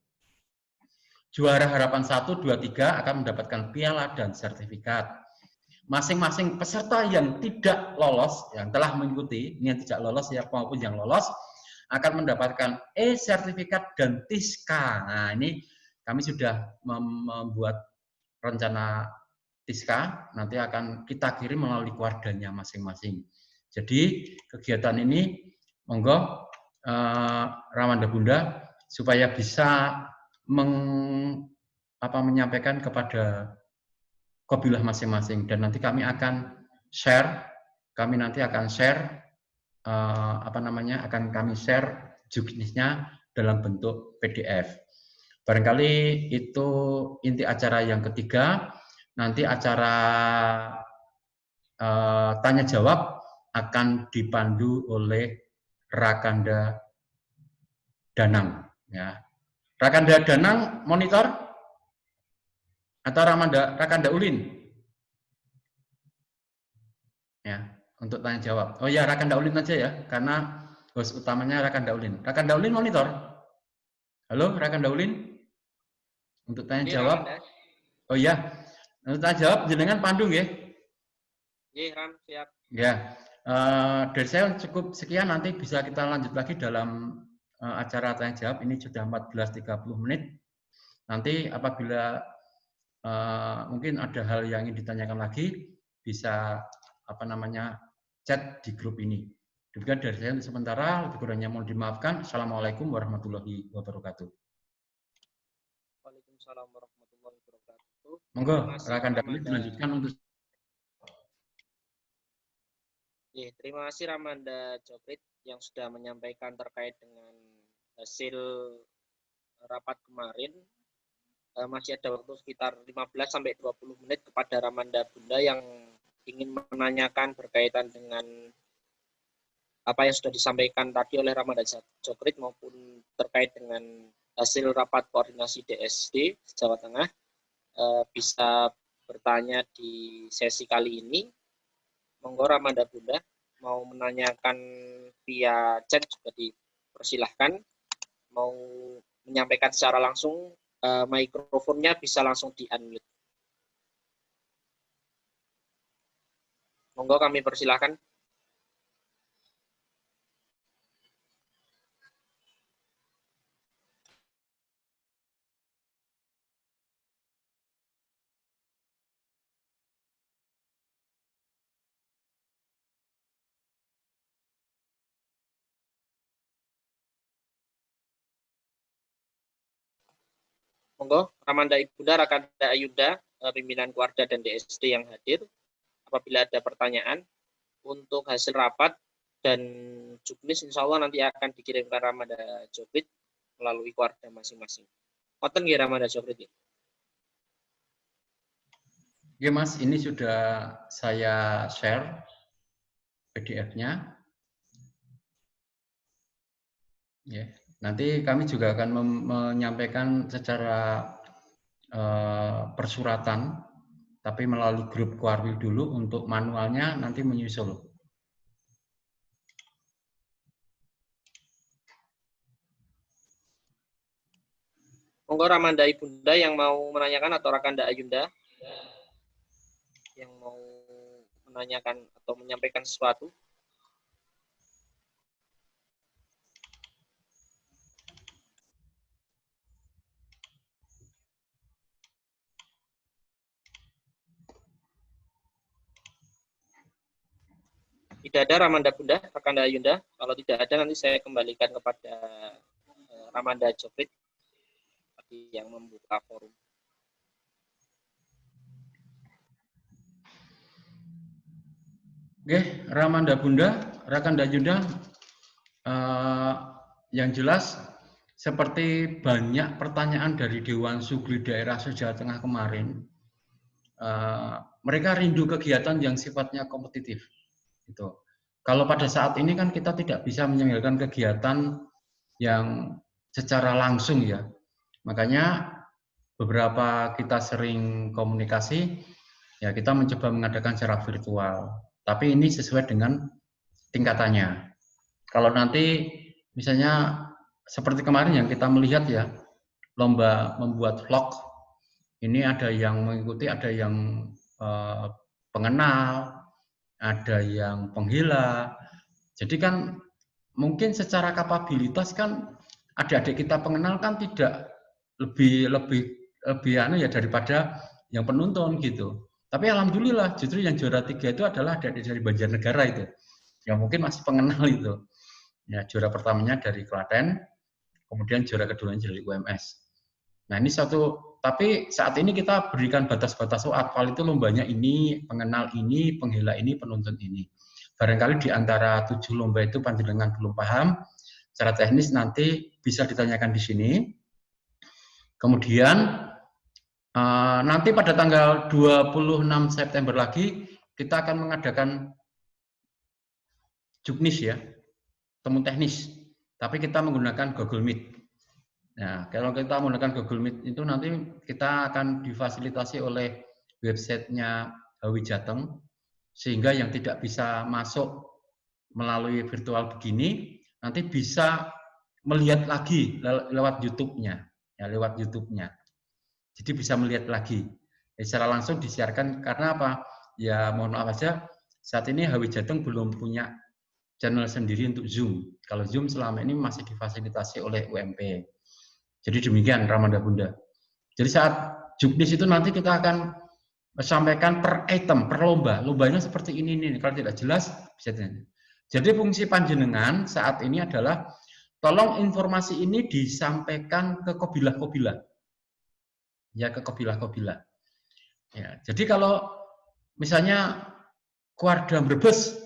Juara harapan 1, 2, 3 akan mendapatkan piala dan sertifikat. Masing-masing peserta yang tidak lolos, yang telah mengikuti, ini yang tidak lolos ya maupun yang lolos, akan mendapatkan sertifikat dan TISKA. Nah, ini kami sudah membuat rencana TISKA, nanti akan kita kirim melalui keluarganya masing-masing. Jadi kegiatan ini, monggo Ramanda Bunda, supaya bisa menyampaikan kepada kabilah masing-masing, dan nanti kami akan share, akan kami share juknisnya dalam bentuk PDF. Barangkali itu inti acara yang ketiga. Nanti acara tanya jawab akan dipandu oleh Rakanda Danang. Ya. Rakanda Danang monitor atau Rakanda Ulin? Ya, untuk tanya jawab. Oh ya, Rakanda Ulin aja ya, karena host utamanya Rakanda Ulin. Rakanda Ulin monitor. Halo, Rakanda Ulin? Untuk tanya jawab. Oh iya, untuk tanya jawab jenengan pandu nggih? Nggih, Ram, siap. Ya. Dari saya cukup sekian, nanti bisa kita lanjut lagi dalam acara tanya jawab. Ini sudah 14.30 menit. Nanti apabila mungkin ada hal yang ingin ditanyakan lagi, bisa chat di grup ini. Demikian dari saya untuk sementara, lebih kurangnya mohon dimaafkan. Assalamualaikum warahmatullahi wabarakatuh. Waalaikumsalam warahmatullahi wabarakatuh. Monggo, Rakan Dapil dilanjutkan untuk. Terima kasih Ramanda Jokrit yang sudah menyampaikan terkait dengan hasil rapat kemarin. Masih ada waktu sekitar 15-20 menit kepada Ramanda Bunda yang ingin menanyakan berkaitan dengan apa yang sudah disampaikan tadi oleh Ramanda Jokrit maupun terkait dengan hasil rapat koordinasi DSD Jawa Tengah. Bisa bertanya di sesi kali ini. Monggo Ramanda Bunda mau menanyakan via chat juga dipersilahkan. Mau menyampaikan secara langsung, mikrofonnya bisa langsung di-unmute. Monggo kami persilahkan. Monggo, Ramanda Ibunda, Rakanda Ayunda, pimpinan Kuarda dan DSD yang hadir. Apabila ada pertanyaan untuk hasil rapat dan juknis, insya Allah nanti akan dikirimkan Ramanda Jokrit melalui Kuarda masing-masing. Ngoten nggih Ramanda Jokrit. Ya Mas, ini sudah saya share PDF-nya. Ya, nanti kami juga akan menyampaikan secara persuratan, tapi melalui grup Kuarwil dulu. Untuk manualnya nanti menyusul. Monggo Ramanda Ibunda yang mau menanyakan atau Rakanda Ayunda yang mau menanyakan atau menyampaikan sesuatu. Tidak ada Ramanda Bunda, Rakanda Ayunda. Kalau tidak ada nanti saya kembalikan kepada Ramanda Jokrit yang membuka forum. Oke, Ramanda Bunda, Rakanda Ayunda, yang jelas seperti banyak pertanyaan dari Dewan Sugli Daerah Jawa Tengah kemarin, mereka rindu kegiatan yang sifatnya kompetitif. Gitu. Kalau pada saat ini kan kita tidak bisa menyelenggarakan kegiatan yang secara langsung ya. Makanya beberapa kita sering komunikasi, ya kita mencoba mengadakan secara virtual. Tapi ini sesuai dengan tingkatannya. Kalau nanti misalnya seperti kemarin yang kita melihat ya, lomba membuat vlog, ini ada yang mengikuti, ada yang pengenal, ada yang penghela. Jadi kan mungkin secara kapabilitas kan adik-adik kita pengenal kan tidak lebih anu ya daripada yang penonton gitu. Tapi alhamdulillah justru yang juara 3 itu adalah adik-adik dari Banjarnegara itu. Yang mungkin masih pengenal itu. Ya, juara pertamanya dari Klaten, kemudian juara keduanya dari UMS. Nah, ini satu, tapi saat ini kita berikan batas-batas, oh atfal itu lombanya ini, pengenal ini, penghela ini, penonton ini. Barangkali di antara 7 lomba itu panjenengan belum paham, secara teknis nanti bisa ditanyakan di sini. Kemudian nanti pada tanggal 26 September lagi, kita akan mengadakan juknis ya, temu teknis, tapi kita menggunakan Google Meet. Nah, kalau kita menggunakan Google Meet itu nanti kita akan difasilitasi oleh websitenya Hawi Jateng, sehingga yang tidak bisa masuk melalui virtual begini, nanti bisa melihat lagi lewat YouTube-nya, ya lewat YouTube-nya. Jadi bisa melihat lagi. Ya, secara langsung disiarkan karena apa? Ya mohon maaf aja, saat ini Hawi Jateng belum punya channel sendiri untuk Zoom. Kalau Zoom selama ini masih difasilitasi oleh UMP. Jadi demikian Ramanda Bunda. Jadi saat juknis itu nanti kita akan sampaikan per item, per lomba. Lombanya seperti ini. Kalau tidak jelas, bisa tanya. Jadi fungsi panjenengan saat ini adalah tolong informasi ini disampaikan ke kobilah-kobilah. Ya, ke kobilah-kobilah. Ya, jadi kalau misalnya Kuarda Brebes,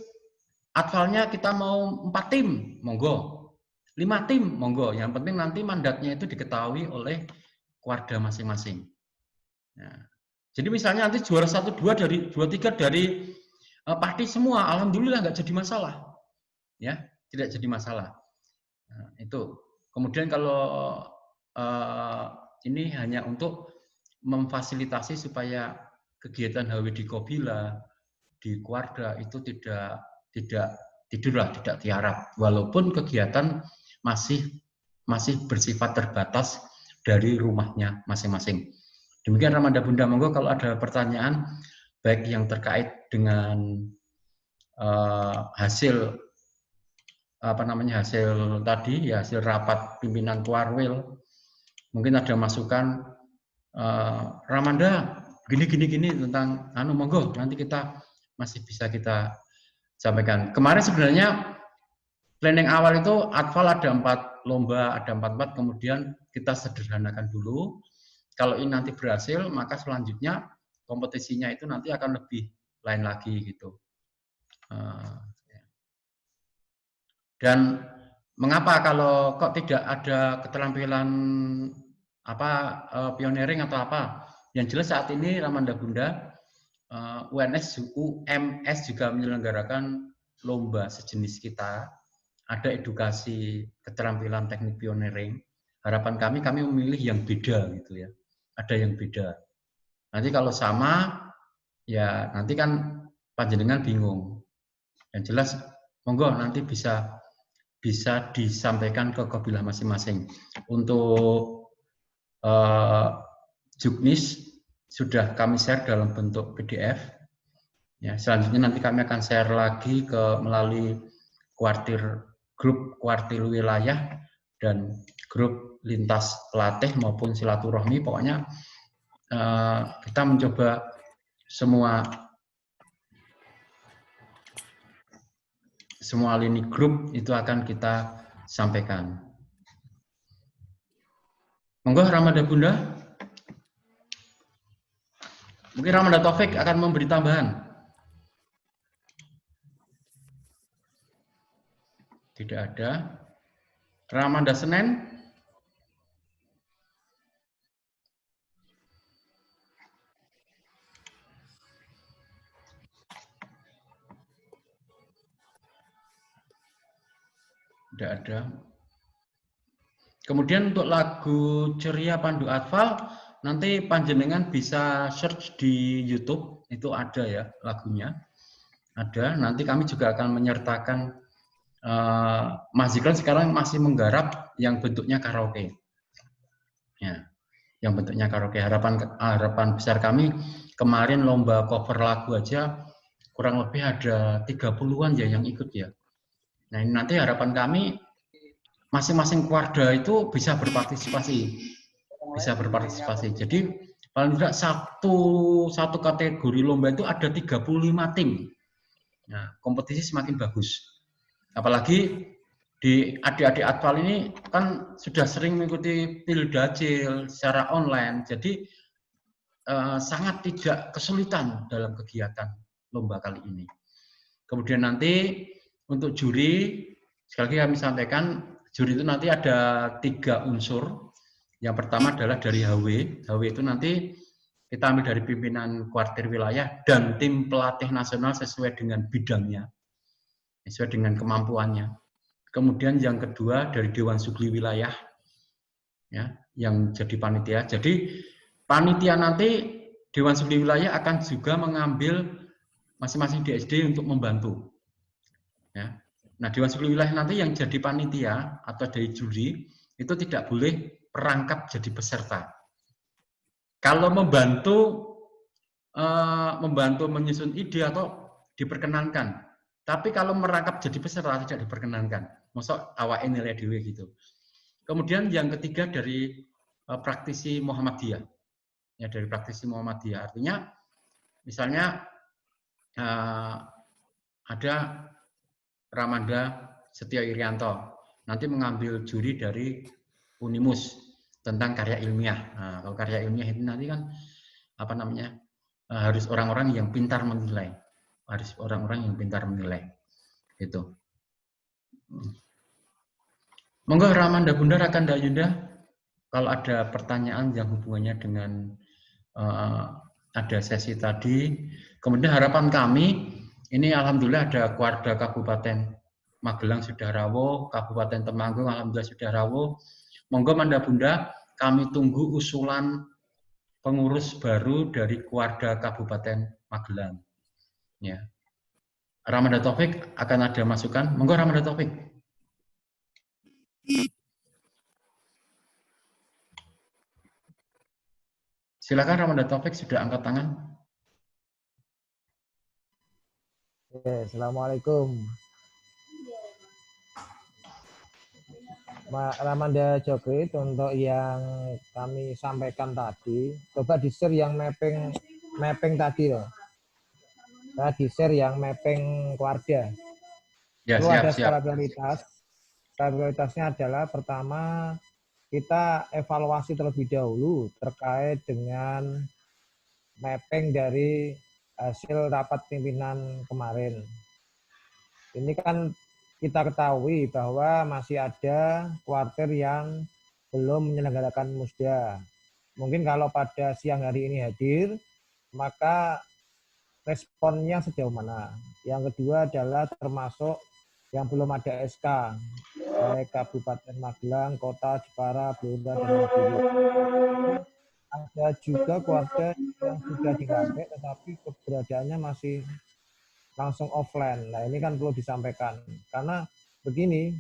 atfalnya kita mau 4 tim, monggo. 5 tim, monggo. Yang penting nanti mandatnya itu diketahui oleh Kuarda masing-masing. Nah, jadi misalnya nanti juara 1, 2 dari 2, 3 dari parti semua, alhamdulillah nggak jadi masalah, ya tidak jadi masalah. Nah, itu. Kemudian kalau ini hanya untuk memfasilitasi supaya kegiatan HW di Kobila, di Kuarda itu tidak tiarap, walaupun kegiatan masih bersifat terbatas dari rumahnya masing-masing. Demikian Ramanda Bunda, monggo kalau ada pertanyaan baik yang terkait dengan hasil tadi ya, hasil rapat pimpinan Kuarwil, mungkin ada masukan Ramanda gini tentang monggo nanti kita masih bisa kita sampaikan. Kemarin sebenarnya planning awal itu atfal ada 4 lomba, ada 4, kemudian kita sederhanakan dulu. Kalau ini nanti berhasil, maka selanjutnya kompetisinya itu nanti akan lebih lain lagi gitu. Dan mengapa kalau kok tidak ada keterampilan pioneering atau apa? Yang jelas saat ini Ramanda Bunda, UMS juga menyelenggarakan lomba sejenis kita. Ada edukasi keterampilan teknik pioneering. Harapan kami memilih yang beda gitu ya. Ada yang beda. Nanti kalau sama, ya nanti kan panjenengan bingung. Yang jelas, monggo nanti bisa disampaikan ke kabilah masing-masing. Untuk juknis sudah kami share dalam bentuk PDF. Ya, selanjutnya nanti kami akan share lagi melalui grup kuartil wilayah dan grup lintas pelatih maupun silaturahmi. Pokoknya kita mencoba semua lini grup itu akan kita sampaikan. Monggo Ramanda Bunda. Mungkin Ramanda Taufik akan memberi tambahan. Tidak ada. Ramanda Senen. Tidak ada. Kemudian untuk lagu Ceria Pandu Atfal, nanti panjenengan bisa search di YouTube, itu ada ya lagunya. Ada, nanti kami juga akan menyertakan, Mas Zikran sekarang masih menggarap yang bentuknya karaoke. Ya, yang bentuknya karaoke. Harapan besar kami kemarin lomba cover lagu aja kurang lebih ada 30-an ya yang ikut ya. Nah, ini nanti harapan kami masing-masing keluarga itu bisa berpartisipasi. Jadi paling tidak satu kategori lomba itu ada 35 tim. Nah, kompetisi semakin bagus. Apalagi di adik-adik Atfal ini kan sudah sering mengikuti Pildacil secara online, jadi sangat tidak kesulitan dalam kegiatan lomba kali ini. Kemudian nanti untuk juri, sekali lagi kami sampaikan, juri itu nanti ada 3 unsur. Yang pertama adalah dari HW. HW itu nanti kita ambil dari pimpinan kuartir wilayah dan tim pelatih nasional sesuai dengan bidangnya, sesuai dengan kemampuannya. Kemudian yang kedua dari Dewan Sugli Wilayah, ya, yang jadi panitia. Jadi panitia nanti Dewan Sugli Wilayah akan juga mengambil masing-masing DSD untuk membantu. Ya. Nah, Dewan Sugli Wilayah nanti yang jadi panitia atau dari juri itu tidak boleh perangkap jadi peserta. Kalau membantu menyusun ide atau diperkenankan, tapi kalau merangkap jadi peserta tidak diperkenankan. Mosok awak nilai dewe gitu. Kemudian yang ketiga dari praktisi Muhammadiyah, ya dari praktisi Muhammadiyah. Artinya, misalnya ada Ramanda Setio Irianto, nanti mengambil juri dari Unimus tentang karya ilmiah. Nah, kalau karya ilmiah itu nanti kan apa namanya harus orang-orang yang pintar menilai, itu. Monggo Ramanda Bunda, Rakan Ndak Yunda, kalau ada pertanyaan yang hubungannya dengan ada sesi tadi. Kemudian harapan kami ini alhamdulillah ada Kuarda Kabupaten Magelang sudah rawuh, Kabupaten Temanggung alhamdulillah sudah rawuh. Monggo Manda Bunda, kami tunggu usulan pengurus baru dari Kuarda Kabupaten Magelang. Ya. Ramanda Taufik akan ada masukan. Monggo Ramanda Taufik. Silakan Ramanda Taufik, sudah angkat tangan. Assalamualaikum. Ramanda Jokrit, untuk yang kami sampaikan tadi, coba di-share yang mapping tadi loh. Saya di-share yang mapping keluarga. Ya, itu siap, ada skala prioritas. Prioritasnya adalah pertama, kita evaluasi terlebih dahulu terkait dengan mapping dari hasil rapat pimpinan kemarin. Ini kan kita ketahui bahwa masih ada kuartir yang belum menyelenggarakan musda. Mungkin kalau pada siang hari ini hadir, maka responnya sejauh mana. Yang kedua adalah termasuk yang belum ada SK, baik Kabupaten Magelang, Kota Jepara, Blora, dan Madiun. Ada juga keluarga yang sudah dilantik, tetapi keberadaannya masih langsung offline. Nah, ini kan perlu disampaikan. Karena begini,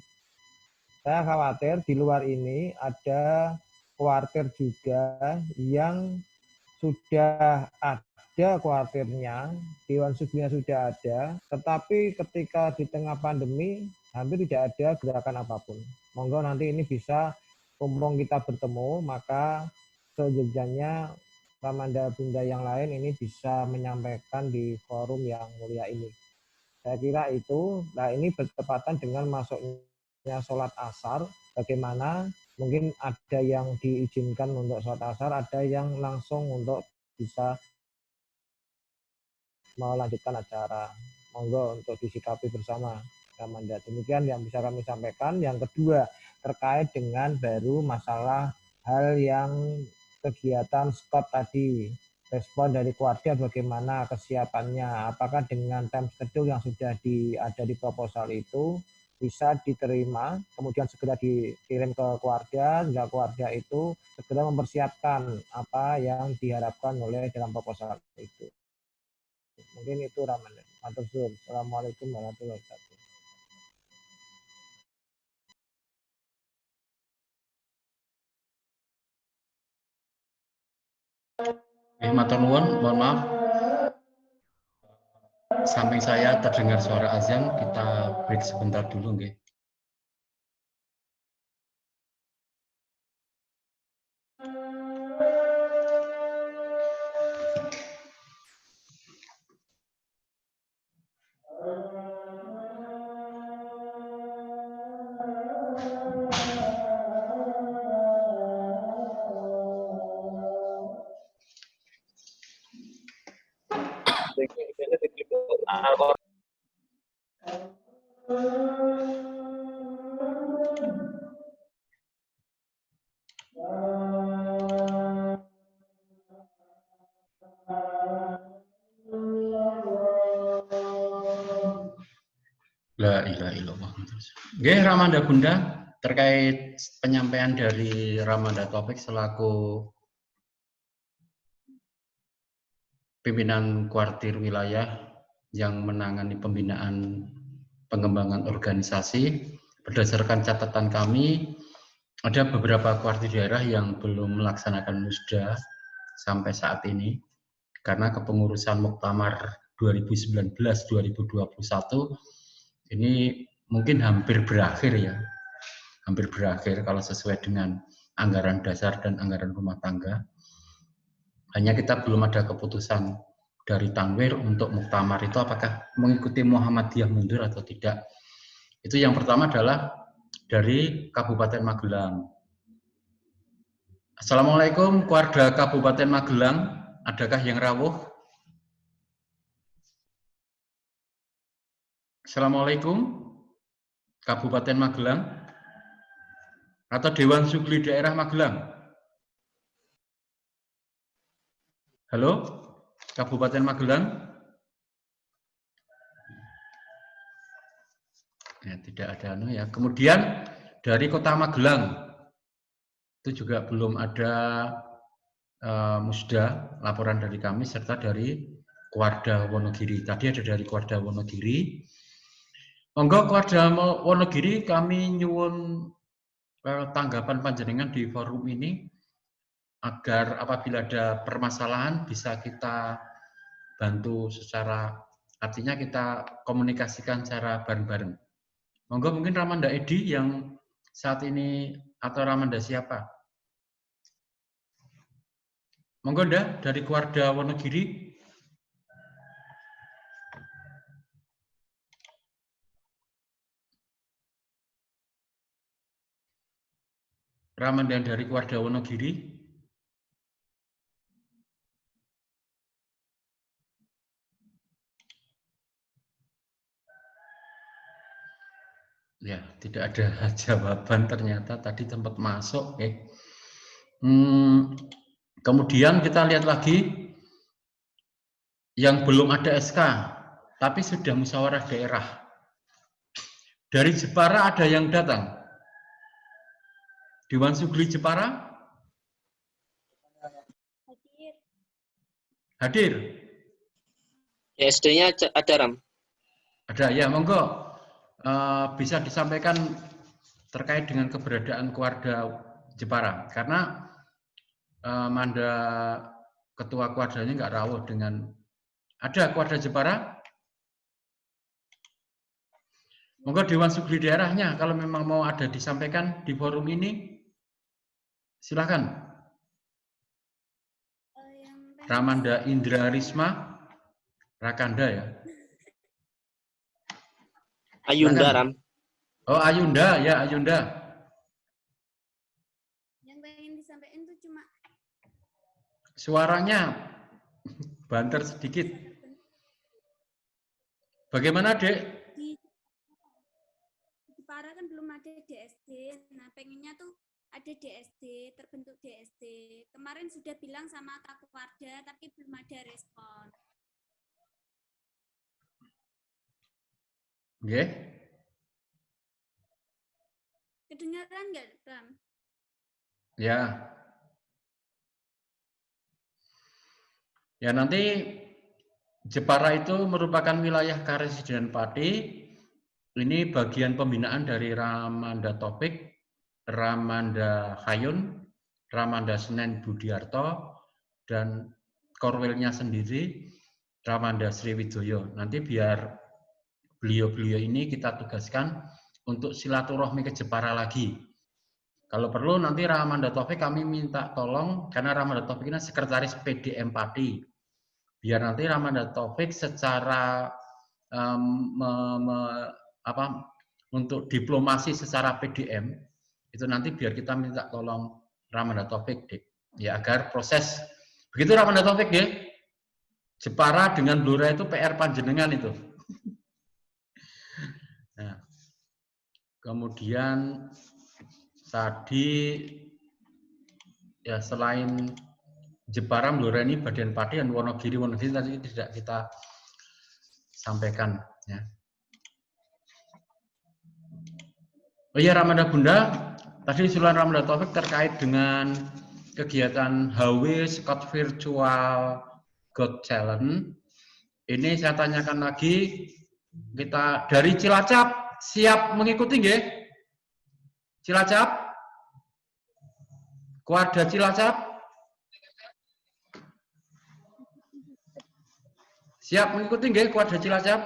saya khawatir di luar ini ada kuartir juga yang sudah ada kuartirnya, Dewan Suginya sudah ada, tetapi ketika di tengah pandemi hampir tidak ada gerakan apapun. Monggo nanti ini bisa, mumpung kita bertemu, maka sejenjangnya Ramanda Bunda yang lain ini bisa menyampaikan di forum yang mulia ini. Saya kira itu. Nah, ini bertepatan dengan masuknya sholat asar. Bagaimana mungkin ada yang diizinkan untuk sholat asar, ada yang langsung untuk bisa melanjutkan acara. Monggo untuk disikapi bersama, Ramanda. Demikian yang bisa kami sampaikan. Yang kedua, terkait dengan baru masalah hal yang kegiatan SKOT tadi, respon dari keluarga bagaimana kesiapannya, apakah dengan time schedule yang sudah ada di proposal itu bisa diterima, kemudian segera dikirim ke keluarga, sehingga keluarga itu segera mempersiapkan apa yang diharapkan oleh dalam proposal itu. Mungkin itu Ramadan. Assalamualaikum warahmatullahi wabarakatuh. Matur nuwun, mohon maaf. Samping saya terdengar suara azan, kita break sebentar dulu nggih. La ilaha illallah. Nggih, Ramanda Bunda, terkait penyampaian dari Ramanda Taufik selaku pimpinan kuartir wilayah yang menangani pembinaan pengembangan organisasi, berdasarkan catatan kami, ada beberapa kuartir daerah yang belum melaksanakan musda sampai saat ini, karena kepengurusan Muktamar 2019-2021 ini mungkin hampir berakhir ya, hampir berakhir kalau sesuai dengan anggaran dasar dan anggaran rumah tangga. Hanya kita belum ada keputusan dari Tanwir untuk Muktamar itu apakah mengikuti Muhammadiyah mundur atau tidak. Itu yang pertama adalah dari Kabupaten Magelang. Assalamualaikum keluarga Kabupaten Magelang, adakah yang rawuh? Assalamualaikum Kabupaten Magelang atau Dewan Sugli Daerah Magelang. Halo, Kabupaten Magelang. Ya, tidak ada ya. Kemudian dari Kota Magelang itu juga belum ada musda laporan dari kami serta dari Kuarda Wonogiri. Tadi ada dari Kuarda Wonogiri. Monggo Kuarda Wonogiri, kami nyuwun tanggapan panjenengan di forum ini agar apabila ada permasalahan bisa kita bantu secara, artinya kita komunikasikan secara bareng-bareng. Monggo mungkin Ramanda Edi yang saat ini, atau Ramanda siapa? Monggo ndak dari Kuarda Wonogiri. Ramanda dari Kuarda Wonogiri. Ya, tidak ada jawaban ternyata tadi sempat masuk. Kemudian kita lihat lagi yang belum ada SK, tapi sudah musyawarah daerah. Dari Jepara ada yang datang? Dewan Sugli Jepara? Hadir? SD-nya ada, Ram. Ada, ya monggo. Bisa disampaikan terkait dengan keberadaan keluarga Jepara. Karena Manda ketua keluarganya nggak rawuh dengan... Ada keluarga Jepara? Monggo Dewan Sugli daerahnya kalau memang mau ada disampaikan di forum ini, silakan. Ramanda Indra Risma, Rakanda ya. Ayunda, Silakan. Ram. Oh Ayunda ya, Ayunda. Yang pengen disampaikan itu cuma Suaranya banter sedikit. Bagaimana, Dek? di Jepara kan belum ada DSD. Nah, pengennya tuh ada DSD, terbentuk DSD. Kemarin sudah bilang sama Kakuarda, tapi belum ada respon. Nggih. Kedengaran nggak, Ram? Ya. Ya, nanti Jepara itu merupakan wilayah Karesidenan Pati. Ini bagian pembinaan dari Ramanda Topik, Ramanda Hayun, Ramanda Senen Budiarto, dan Korwilnya sendiri Ramanda Sriwijoyo. Nanti biar beliau-beliau ini kita tugaskan untuk silaturahmi ke Jepara lagi. Kalau perlu nanti Ramanda Taufik kami minta tolong, karena Ramanda Taufik ini sekretaris PDM Pati. Biar nanti Ramanda Taufik secara untuk diplomasi secara PDM, itu nanti biar kita minta tolong Ramanda Taufik, ya, agar proses, begitu Ramanda Taufik, ya, Jepara dengan Blora itu PR panjenengan itu. Nah, kemudian tadi ya selain Jepara, Blora ini bagian Pati, dan Wonogiri tadi tidak kita sampaikan. Ya. Oh iya, Ramanda Bunda, tadi usulan Ramanda Taufik terkait dengan kegiatan HW Scott Virtual God Challenge. Ini saya tanyakan lagi, kita dari Cilacap siap mengikuti nggih? Cilacap? Keluarga Cilacap? Siap mengikuti nggih keluarga Cilacap?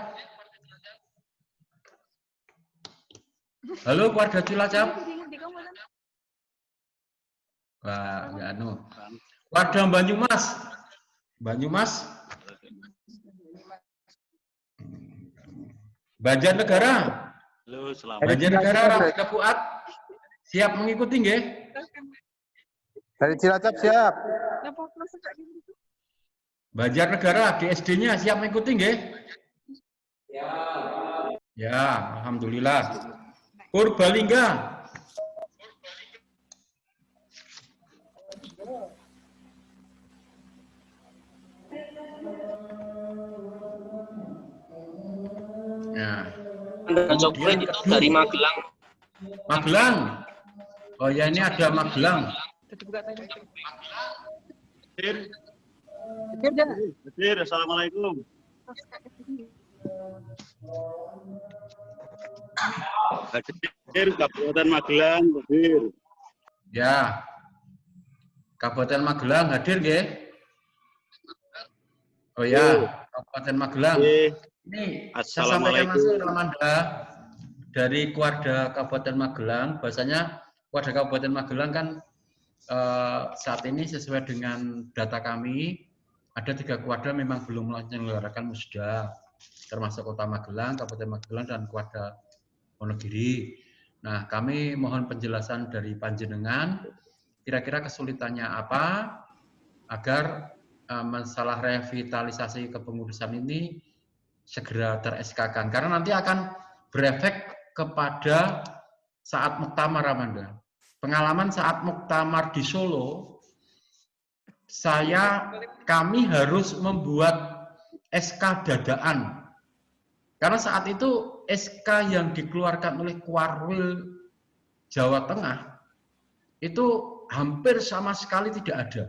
Halo keluarga Cilacap? Wah, enggak anu. Keluarga Banyumas? Banyumas? Banjarnegara? Halo, selamat. Banjarnegara, Ramanda Fuad? Siap mengikuti nggih? Dari Cilacap siap. Banjarnegara, GSD-nya siap mengikuti nggih? Ya, alhamdulillah. Purbalingga. Ya. Coklat itu dari Magelang. Magelang. Oh ya, ini ada Magelang. Hadir, assalamualaikum. Hadir Kabupaten Magelang, hadir. Ya. Kabupaten Magelang hadir nggih? Oh ya, Kabupaten Magelang. Ini saya sampaikan langsung Ramanda dari keluarga Kabupaten Magelang. Bahasanya keluarga Kabupaten Magelang kan saat ini sesuai dengan data kami ada 3 keluarga memang belum menyelenggarakan musda, termasuk Kota Magelang, Kabupaten Magelang, dan keluarga Wonogiri. Nah, kami mohon penjelasan dari panjenengan, kira-kira kesulitannya apa agar masalah revitalisasi kepengurusan ini segera ter-SK-kan. Karena nanti akan berefek kepada saat muktamar, Ramanda. Pengalaman saat muktamar di Solo, kami harus membuat SK dadaan. Karena saat itu SK yang dikeluarkan oleh Kuarwil Jawa Tengah itu hampir sama sekali tidak ada.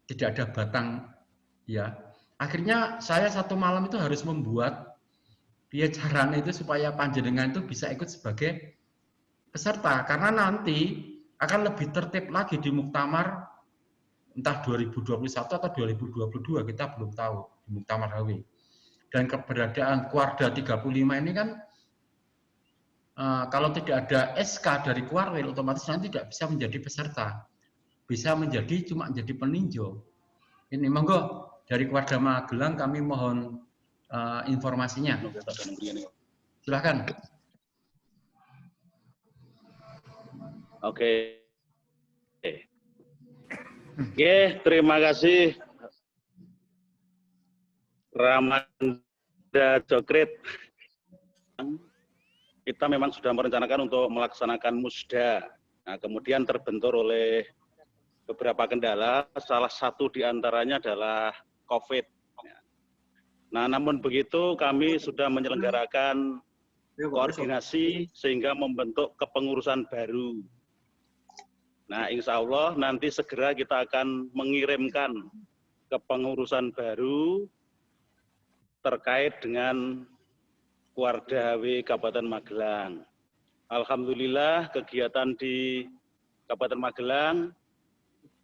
Tidak ada batang, ya. Akhirnya saya satu malam itu harus membuat caranya itu supaya panjenengan itu bisa ikut sebagai peserta, karena nanti akan lebih tertib lagi di muktamar entah 2021 atau 2022, kita belum tahu di muktamar HW. Dan keberadaan Kuarda 35 ini kan kalau tidak ada SK dari Kuarwil otomatis nanti tidak bisa menjadi peserta, bisa cuma menjadi peninjau. Ini monggo dari keluarga Magelang kami mohon informasinya. Silakan. Oke. Oke, terima kasih Ramanda Jokrit. Kita memang sudah merencanakan untuk melaksanakan musda. Nah, kemudian terbentur oleh beberapa kendala, salah satu diantaranya adalah COVID. Nah, namun begitu kami sudah menyelenggarakan koordinasi sehingga membentuk kepengurusan baru. Nah, insya Allah nanti segera kita akan mengirimkan kepengurusan baru terkait dengan Kuarda HW Kabupaten Magelang. Alhamdulillah kegiatan di Kabupaten Magelang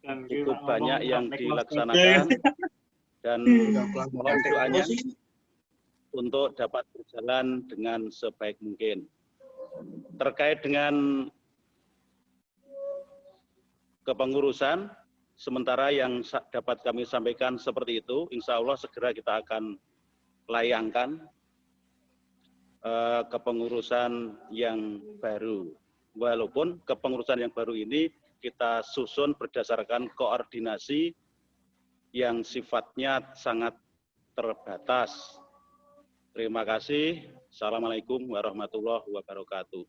cukup banyak yang dilaksanakan dan mohon doanya untuk dapat berjalan dengan sebaik mungkin. Terkait dengan kepengurusan, sementara yang dapat kami sampaikan seperti itu, insya Allah segera kita akan layangkan kepengurusan yang baru. Walaupun kepengurusan yang baru ini kita susun berdasarkan koordinasi yang sifatnya sangat terbatas. Terima kasih. Assalamualaikum warahmatullahi wabarakatuh.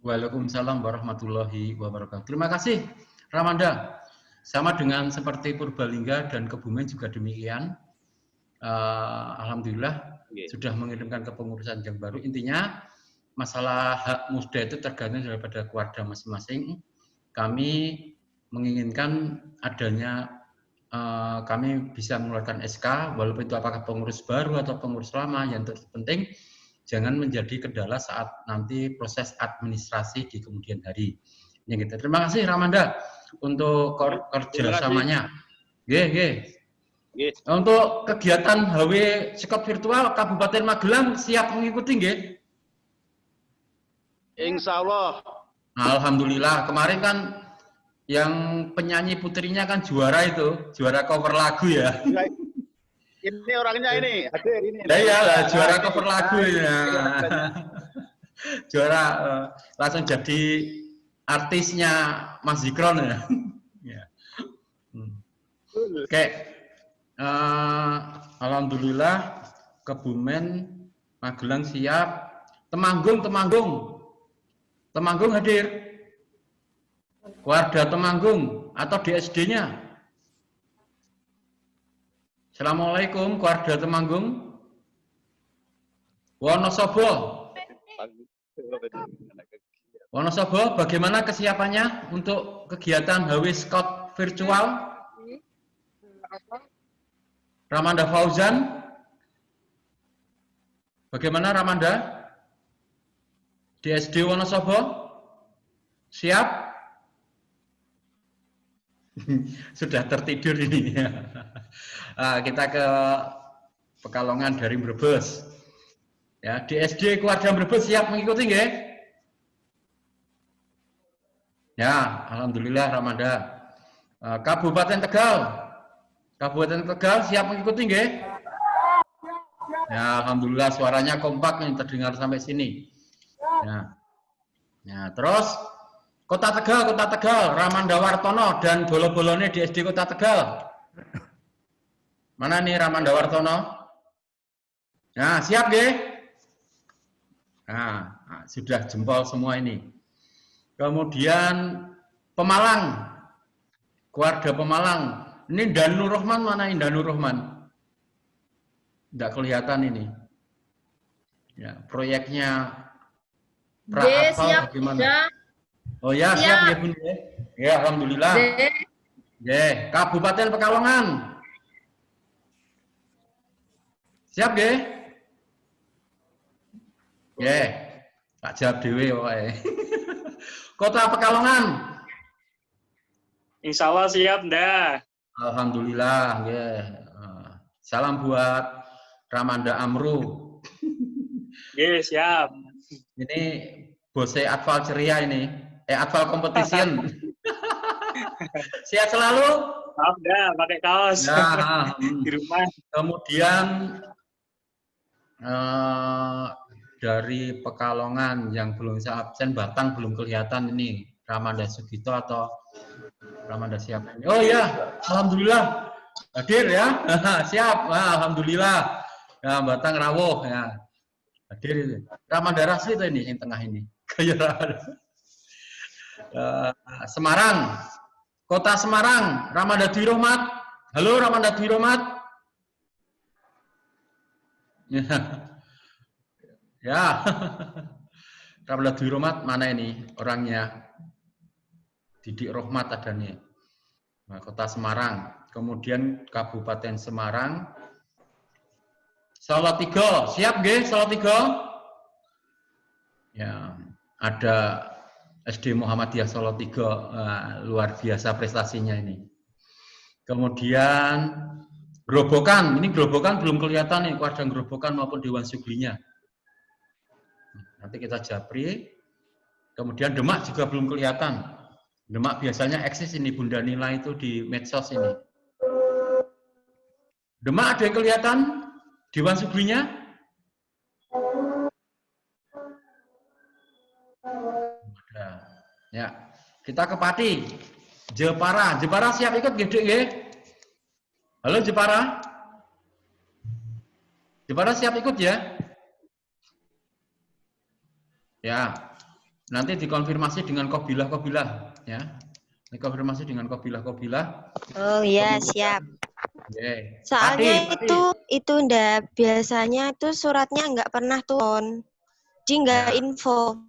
Waalaikumsalam warahmatullahi wabarakatuh. Terima kasih, Ramanda. Sama dengan seperti Purbalingga dan Kebumen juga demikian. Alhamdulillah sudah mengirimkan kepengurusan yang baru. Intinya masalah hak musda itu tergantung daripada keluarga masing-masing. Kami menginginkan adanya kami bisa mengeluarkan SK, walaupun itu apakah pengurus baru atau pengurus lama, yang terpenting jangan menjadi kendala saat nanti proses administrasi di kemudian hari. Ini gitu. Terima kasih Ramanda untuk kerjasamanya. Untuk kegiatan HW Sekop virtual Kabupaten Magelang siap mengikuti nggih? Insya Allah. Alhamdulillah, kemarin kan yang penyanyi putrinya kan juara itu, juara cover lagu ya. Ini orangnya ini, hadir ini. Ya, juara cover lagu ya. Juara langsung jadi artisnya Mas Zikron ya. Oke. Alhamdulillah Kebumen, Magelang siap. Temanggung hadir. Warga Temanggung atau DSD-nya. Assalamualaikum warga Temanggung. Wonosobo, bagaimana kesiapannya untuk kegiatan HW Scout virtual? Ramanda Fauzan, bagaimana Ramanda? DSD Wonosobo, siap? Sudah tertidur ini. Kita ke Pekalongan dari Brebes. Ya, DSD Keluarga Brebes siap mengikuti nggih? Ya, alhamdulillah Ramanda. Kabupaten Tegal siap mengikuti nggih? Ya, alhamdulillah suaranya kompak nih terdengar sampai sini. Ya. Ya, terus Kota Tegal, Ramanda Wartono dan bolo-bolone di SD Kota Tegal. Mana nih Ramanda Wartono? Nah, siap nggih? Nah, sudah jempol semua ini. Kemudian Pemalang, keluarga Pemalang. Ini Danur Rohman, mana ini Danur Rohman? Tidak kelihatan ini. Ya, proyeknya Pra-Apal bagaimana? Sudah. Oh ya, siap ya Bun. Ya, alhamdulillah. Ya, Kabupaten Pekalongan. Siap nggih? Ya, tak jawab dhewe pokoke. Kota Pekalongan. Insya Allah siap, dah. Alhamdulillah, ya. Salam buat Ramanda Amru. Ya, siap. Ini bose Atfal Ceria ini. Atfal Competition. Sehat selalu. Maaf dah, pakai kaos. Ya, di rumah. Kemudian dari Pekalongan yang belum bisa absen, Batang belum kelihatan ini. Ramanda Sugito atau Ramanda siapa ini? Oh ya, alhamdulillah hadir ya. Siap, alhamdulillah. Ya, Batang rawuh ya. Hadir itu. Ramanda Rasli itu ini yang tengah ini. Kayak Ramanda. Semarang, Kota Semarang, Ramanda Dwi Rohmat. Halo Ramanda Dwi Rohmat. Ya. Ya. Ramanda Dwi Rohmat mana ini orangnya? Didik Rohmat ada nih. Nah, Kota Semarang. Kemudian Kabupaten Semarang. Salatiga, siap nggih Salatiga? Ya, ada SD Muhammadiyah Salatiga, luar biasa prestasinya ini. Kemudian Grobogan, ini Grobogan belum kelihatan nih, Kuadang Grobogan maupun Dewan Suglinya. Nanti kita japri. Kemudian Demak juga belum kelihatan. Demak biasanya eksis ini Bunda Nila itu di medsos ini. Demak ada yang kelihatan Dewan Suglinya? Ada. Ya, kita ke Pati. Jepara, Jepara siap ikut gede nggih? Halo Jepara? Jepara siap ikut ya? Ya, nanti dikonfirmasi dengan kobilah-kobilah ya. Dikonfirmasi dengan kobilah-kobilah. Oh iya, siap. Okay. Soalnya Pati. itu ndak biasanya tuh suratnya nggak pernah turun. Jadi nggak Ya. info.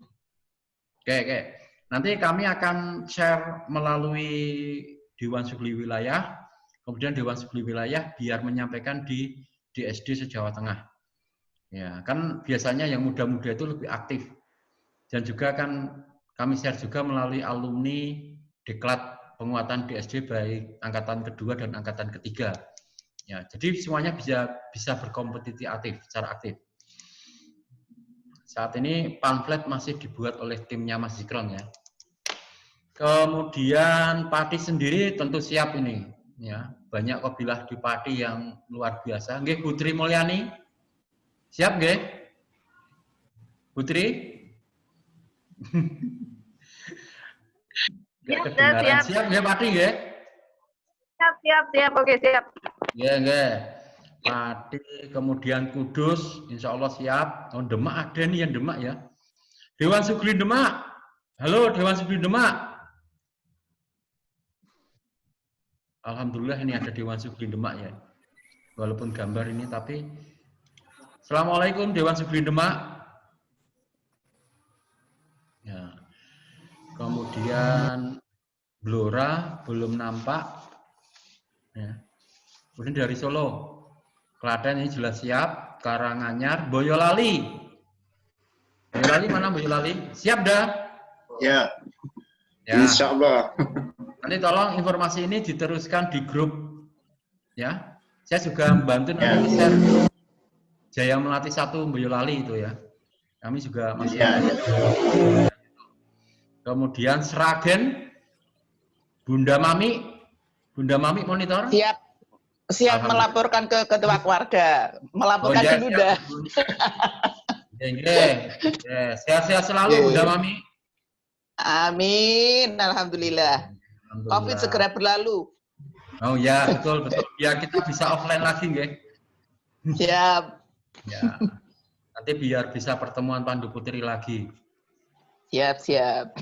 Oke. Nanti kami akan share melalui Dewan Sugli Wilayah, kemudian Dewan Sugli Wilayah biar menyampaikan di DSD se-Jawa Tengah. Ya, kan biasanya yang muda-muda itu lebih aktif. Dan juga kan kami share juga melalui alumni Diklat penguatan DSD baik angkatan kedua dan angkatan ketiga. Ya, jadi semuanya bisa berkompetisi secara aktif. Saat ini pamflet masih dibuat oleh timnya Mas Zikron ya. Kemudian Pati sendiri tentu siap ini ya. Banyak kabilah di Pati yang luar biasa. Nggih Putri Mulyani. Siap nggih? Putri? Nggak kedengaran. Siap nggih Pati nggih? Siap. Oke, siap. Nggih. Pati, kemudian Kudus, insya Allah siap. Oh, Demak ada nih yang Demak ya. Dewan Sugli Demak. Halo Dewan Sugli Demak. Alhamdulillah ini ada Dewan Sugli Demak ya. Walaupun gambar ini tapi Assalamualaikum Dewan Sugli Demak. Ya. Kemudian Blora belum nampak. Ya. Kemudian dari Solo. Klaten ini jelas siap, Karanganyar, Boyolali. Boyolali mana Boyolali? Siap dah? Ya. Insya Allah. Nanti tolong informasi ini diteruskan di grup. Ya. Saya juga membantu nanti share Jaya Melati 1 Boyolali itu ya. Kami juga masih Kemudian Sragen, Bunda Mami monitor. Siap melaporkan ke ketua keluarga. Melaporkan dulu dah. Sehat-sehat selalu Bunda Mami. Amin. Alhamdulillah. COVID segera berlalu. Oh ya, betul. Biar kita bisa offline lagi, nggih. Siap. Ya. Nanti biar bisa pertemuan Pandu Putri lagi. Siap.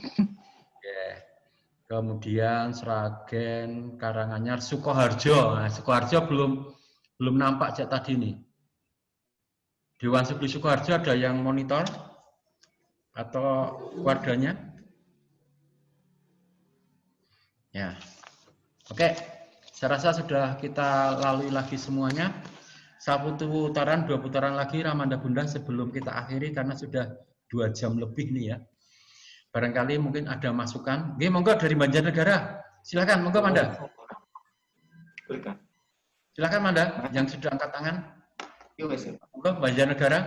Kemudian Sragen, Karanganyar, Sukoharjo. Nah, Sukoharjo belum nampak sejak tadi nih. Dewan Sugli Sukoharjo ada yang monitor atau keluarganya? Ya. Oke. Saya rasa sudah kita lalui lagi semuanya. Satu putaran, 2 putaran lagi Ramanda Bunda sebelum kita akhiri karena sudah 2 jam lebih nih ya. Barangkali mungkin ada masukan. Oke, monggo dari Banjarnegara. Silakan, monggo Manda. Silakan Manda, yang sudah angkat tangan. Monggo Banjarnegara.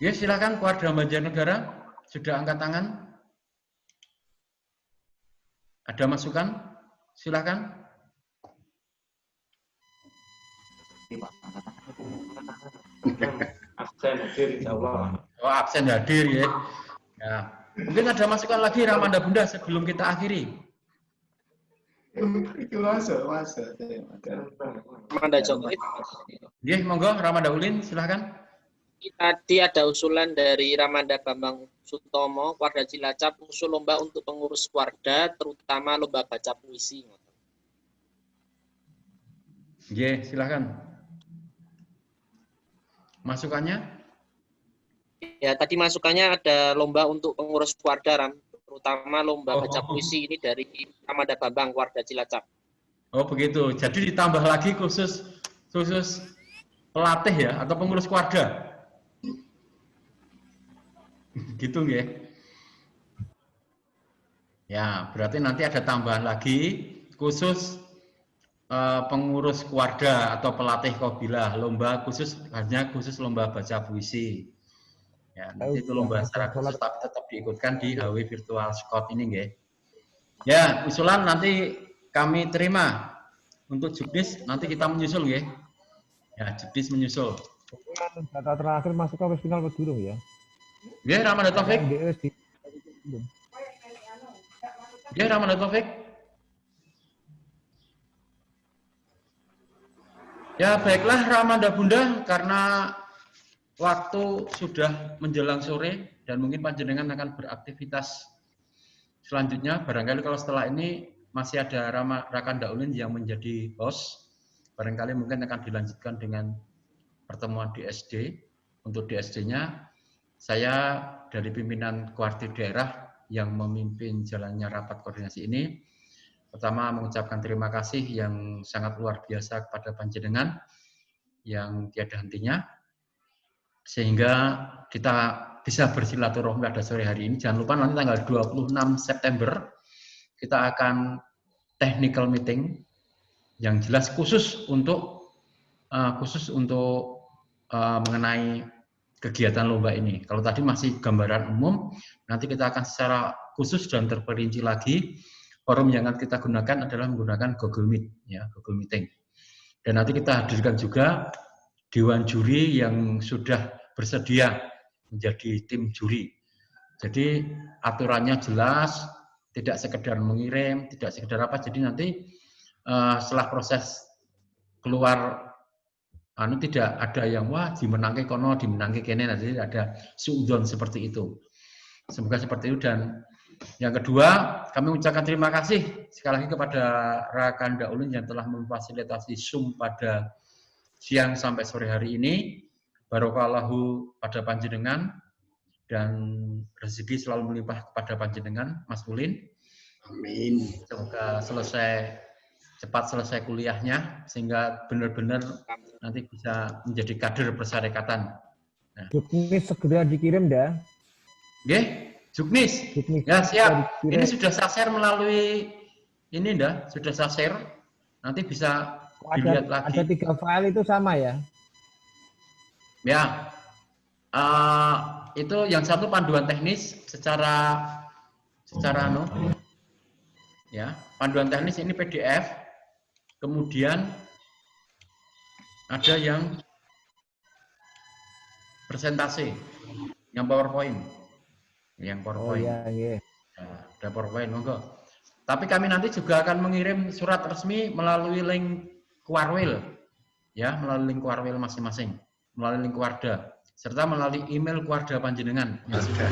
Ya, silakan keluarga Banjarnegara sudah angkat tangan. Ada masukan? Silakan. Absen hadir insya Allah. Oh, absen hadir ya. Ya. Mungkin ada masukan lagi Ramanda Bunda sebelum kita akhiri. Itu masuk. Ramanda Jokrit. Nggih, monggo Ramanda Ulin silakan. Tadi ada usulan dari Ramanda Bambang Sutomo, Warga Cilacap, usul lomba untuk pengurus Warga, terutama lomba baca puisi. Nggih, silakan. Masukannya? Ya, tadi masukannya ada lomba untuk pengurus keluarga, Ram. Terutama lomba baca puisi ini dari Ramanda Bambang, Warga Cilacap. Oh begitu. Jadi ditambah lagi khusus pelatih ya atau pengurus keluarga. Gitu nggih. Ya, berarti nanti ada tambahan lagi khusus pengurus keluarga atau pelatih Qabilah, lomba hanya khusus lomba baca puisi. Ya, nanti itu lomba secara khusus tapi tetap diikutkan di HW Virtual Scout ini nggih. Ya, usulan nanti kami terima. Untuk juknis nanti kita menyusul nggih. Ya, juknis menyusul. Data terakhir masuk ke final durung ya. Nggih, Ramanda Taufik. Nggih, Ramanda Taufik. Ya baiklah Ramanda Bunda, karena waktu sudah menjelang sore dan mungkin panjenengan akan beraktivitas selanjutnya. Barangkali kalau setelah ini masih ada Rakanda Ulin yang menjadi host, barangkali mungkin akan dilanjutkan dengan pertemuan di SD. Untuk di SD-nya, saya dari pimpinan Kuartir Daerah yang memimpin jalannya rapat koordinasi ini, pertama mengucapkan terima kasih yang sangat luar biasa kepada panjenengan yang tiada hentinya, sehingga kita bisa bersilaturahmi pada sore hari ini. Jangan lupa nanti tanggal 26 September kita akan technical meeting yang jelas khusus untuk mengenai kegiatan lomba ini. Kalau tadi masih gambaran umum, nanti kita akan secara khusus dan terperinci lagi. Forum yang akan kita gunakan adalah menggunakan Google Meet, ya, Google Meeting. Dan nanti kita hadirkan juga dewan juri yang sudah bersedia menjadi tim juri. Jadi aturannya jelas, tidak sekedar mengirim, tidak sekedar apa. Jadi nanti setelah proses keluar, tidak ada yang wah dimenangke kono, dimenangke kene, nanti ada suudzon seperti itu. Semoga seperti itu. Dan yang kedua, kami mengucapkan terima kasih sekali lagi kepada Rakanda Ulin yang telah memfasilitasi Zoom pada siang sampai sore hari ini. Barokallahu pada panjenengan dan rezeki selalu melimpah kepada panjenengan, Mas Ulin. Amin. Semoga cepat selesai kuliahnya sehingga benar-benar nanti bisa menjadi kader persyarikatan. Nah. Juknis segera dikirim dah. Oke. Juknis, ya siap. Ini sudah saya share melalui ini sudah saya share. Nanti bisa dilihat lagi. Ada 3 file itu sama ya? Ya, itu yang satu panduan teknis secara ya, panduan teknis ini PDF. Kemudian ada yang presentasi, yang PowerPoint. Yang PowerPoint. Oh, iya. Nah, ada PowerPoint, monggo. Tapi kami nanti juga akan mengirim surat resmi melalui link Kuarwil, ya, melalui link Kuarwil masing-masing, melalui link Kuarda, serta melalui email Kuarda panjenengan yang sudah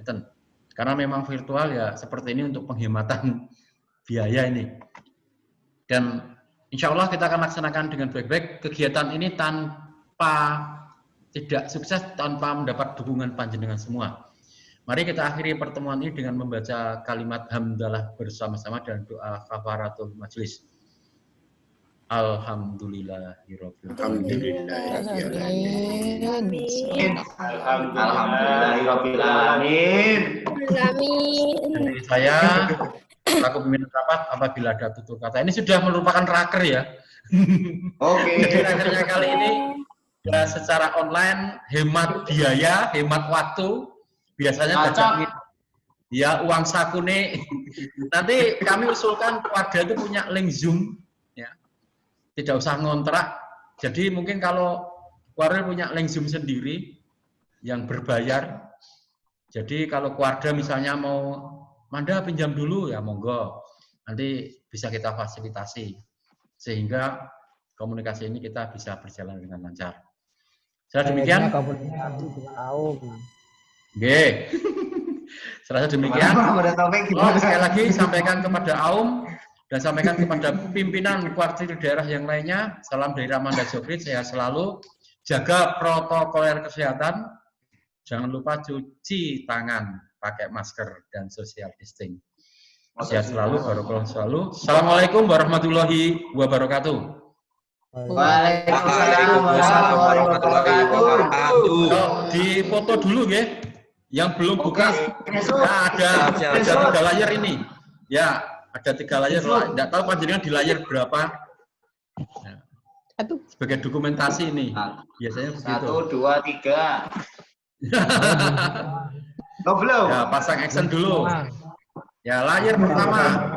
ada. Karena memang virtual ya seperti ini untuk penghematan biaya ini. Dan insya Allah kita akan laksanakan dengan baik-baik kegiatan ini tidak sukses tanpa mendapat dukungan panjenengan semua. Mari kita akhiri pertemuan ini dengan membaca kalimat hamdalah bersama-sama dan doa kafaratul majelis. Alhamdulillahirabbil alamin. Dari saya selaku pimpinan rapat, apabila ada tutur kata, ini sudah merupakan raker ya. Oke. Jadi rakernya kali ini ya, secara online, hemat biaya, hemat waktu, biasanya bacaan ya uang saku nih. Nanti kami usulkan keluarga itu punya link Zoom, ya, tidak usah ngontrak. Jadi mungkin kalau keluarga punya link Zoom sendiri yang berbayar, jadi kalau keluarga misalnya mau Manda pinjam dulu ya monggo, nanti bisa kita fasilitasi sehingga komunikasi ini kita bisa berjalan dengan lancar. Setelah demikian, setelah demikian, sekali lagi sampaikan kepada Aum dan sampaikan kepada pimpinan kuartir daerah yang lainnya, salam dari Ramanda Jokrit, sehat selalu, jaga protokol kesehatan, jangan lupa cuci tangan, pakai masker, dan social distancing. Sehat selalu, barakallahu selalu. Assalamualaikum warahmatullahi wabarakatuh. Waalaikumsalam warahmatullahi wabarakatuh. Di foto dulu ya, yang belum buka. Nah, ada 3 layar ini. Ya, ada 3 layar. Tidak tahu panjenengan di layar berapa. Nah, sebagai dokumentasi ini. Biasanya begitu. 1, 2, 3. Belum. Ya, pasang action dulu. Ya, layar pertama.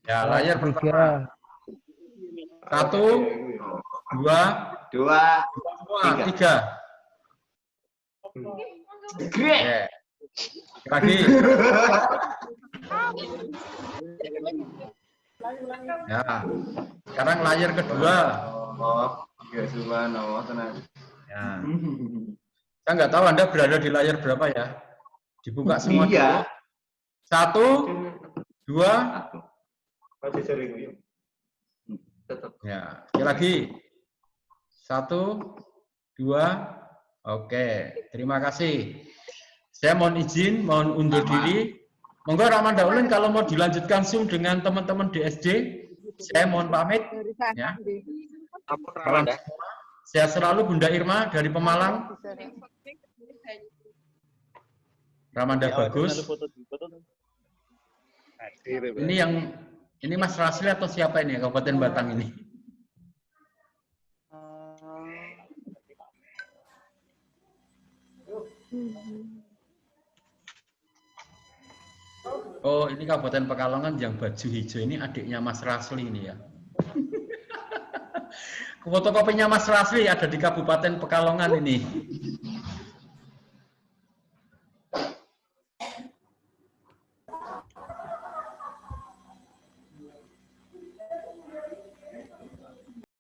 Ya, layar pertama. 1, 2, 3. Oke. Lagi. Ya. Sekarang layar kedua. Ya. Saya nggak tahu Anda berada di layar berapa ya. Dibuka semua dulu. 1, 2. Ya, sekali lagi. 1, 2. Oke, terima kasih. Saya mohon izin, mohon undur diri. Monggo Ramanda Ulin kalau mau dilanjutkan Zoom dengan teman-teman DSD, saya mohon pamit. Ya. Salam semua. Sehat selalu Bunda Irma dari Pemalang. Ramanda bagus. Ini Mas Rasli atau siapa ini Kabupaten Batang ini? Oh, ini Kabupaten Pekalongan yang baju hijau ini adiknya Mas Rasli ini ya. Fotokopinya Mas Rasli ada di Kabupaten Pekalongan ini.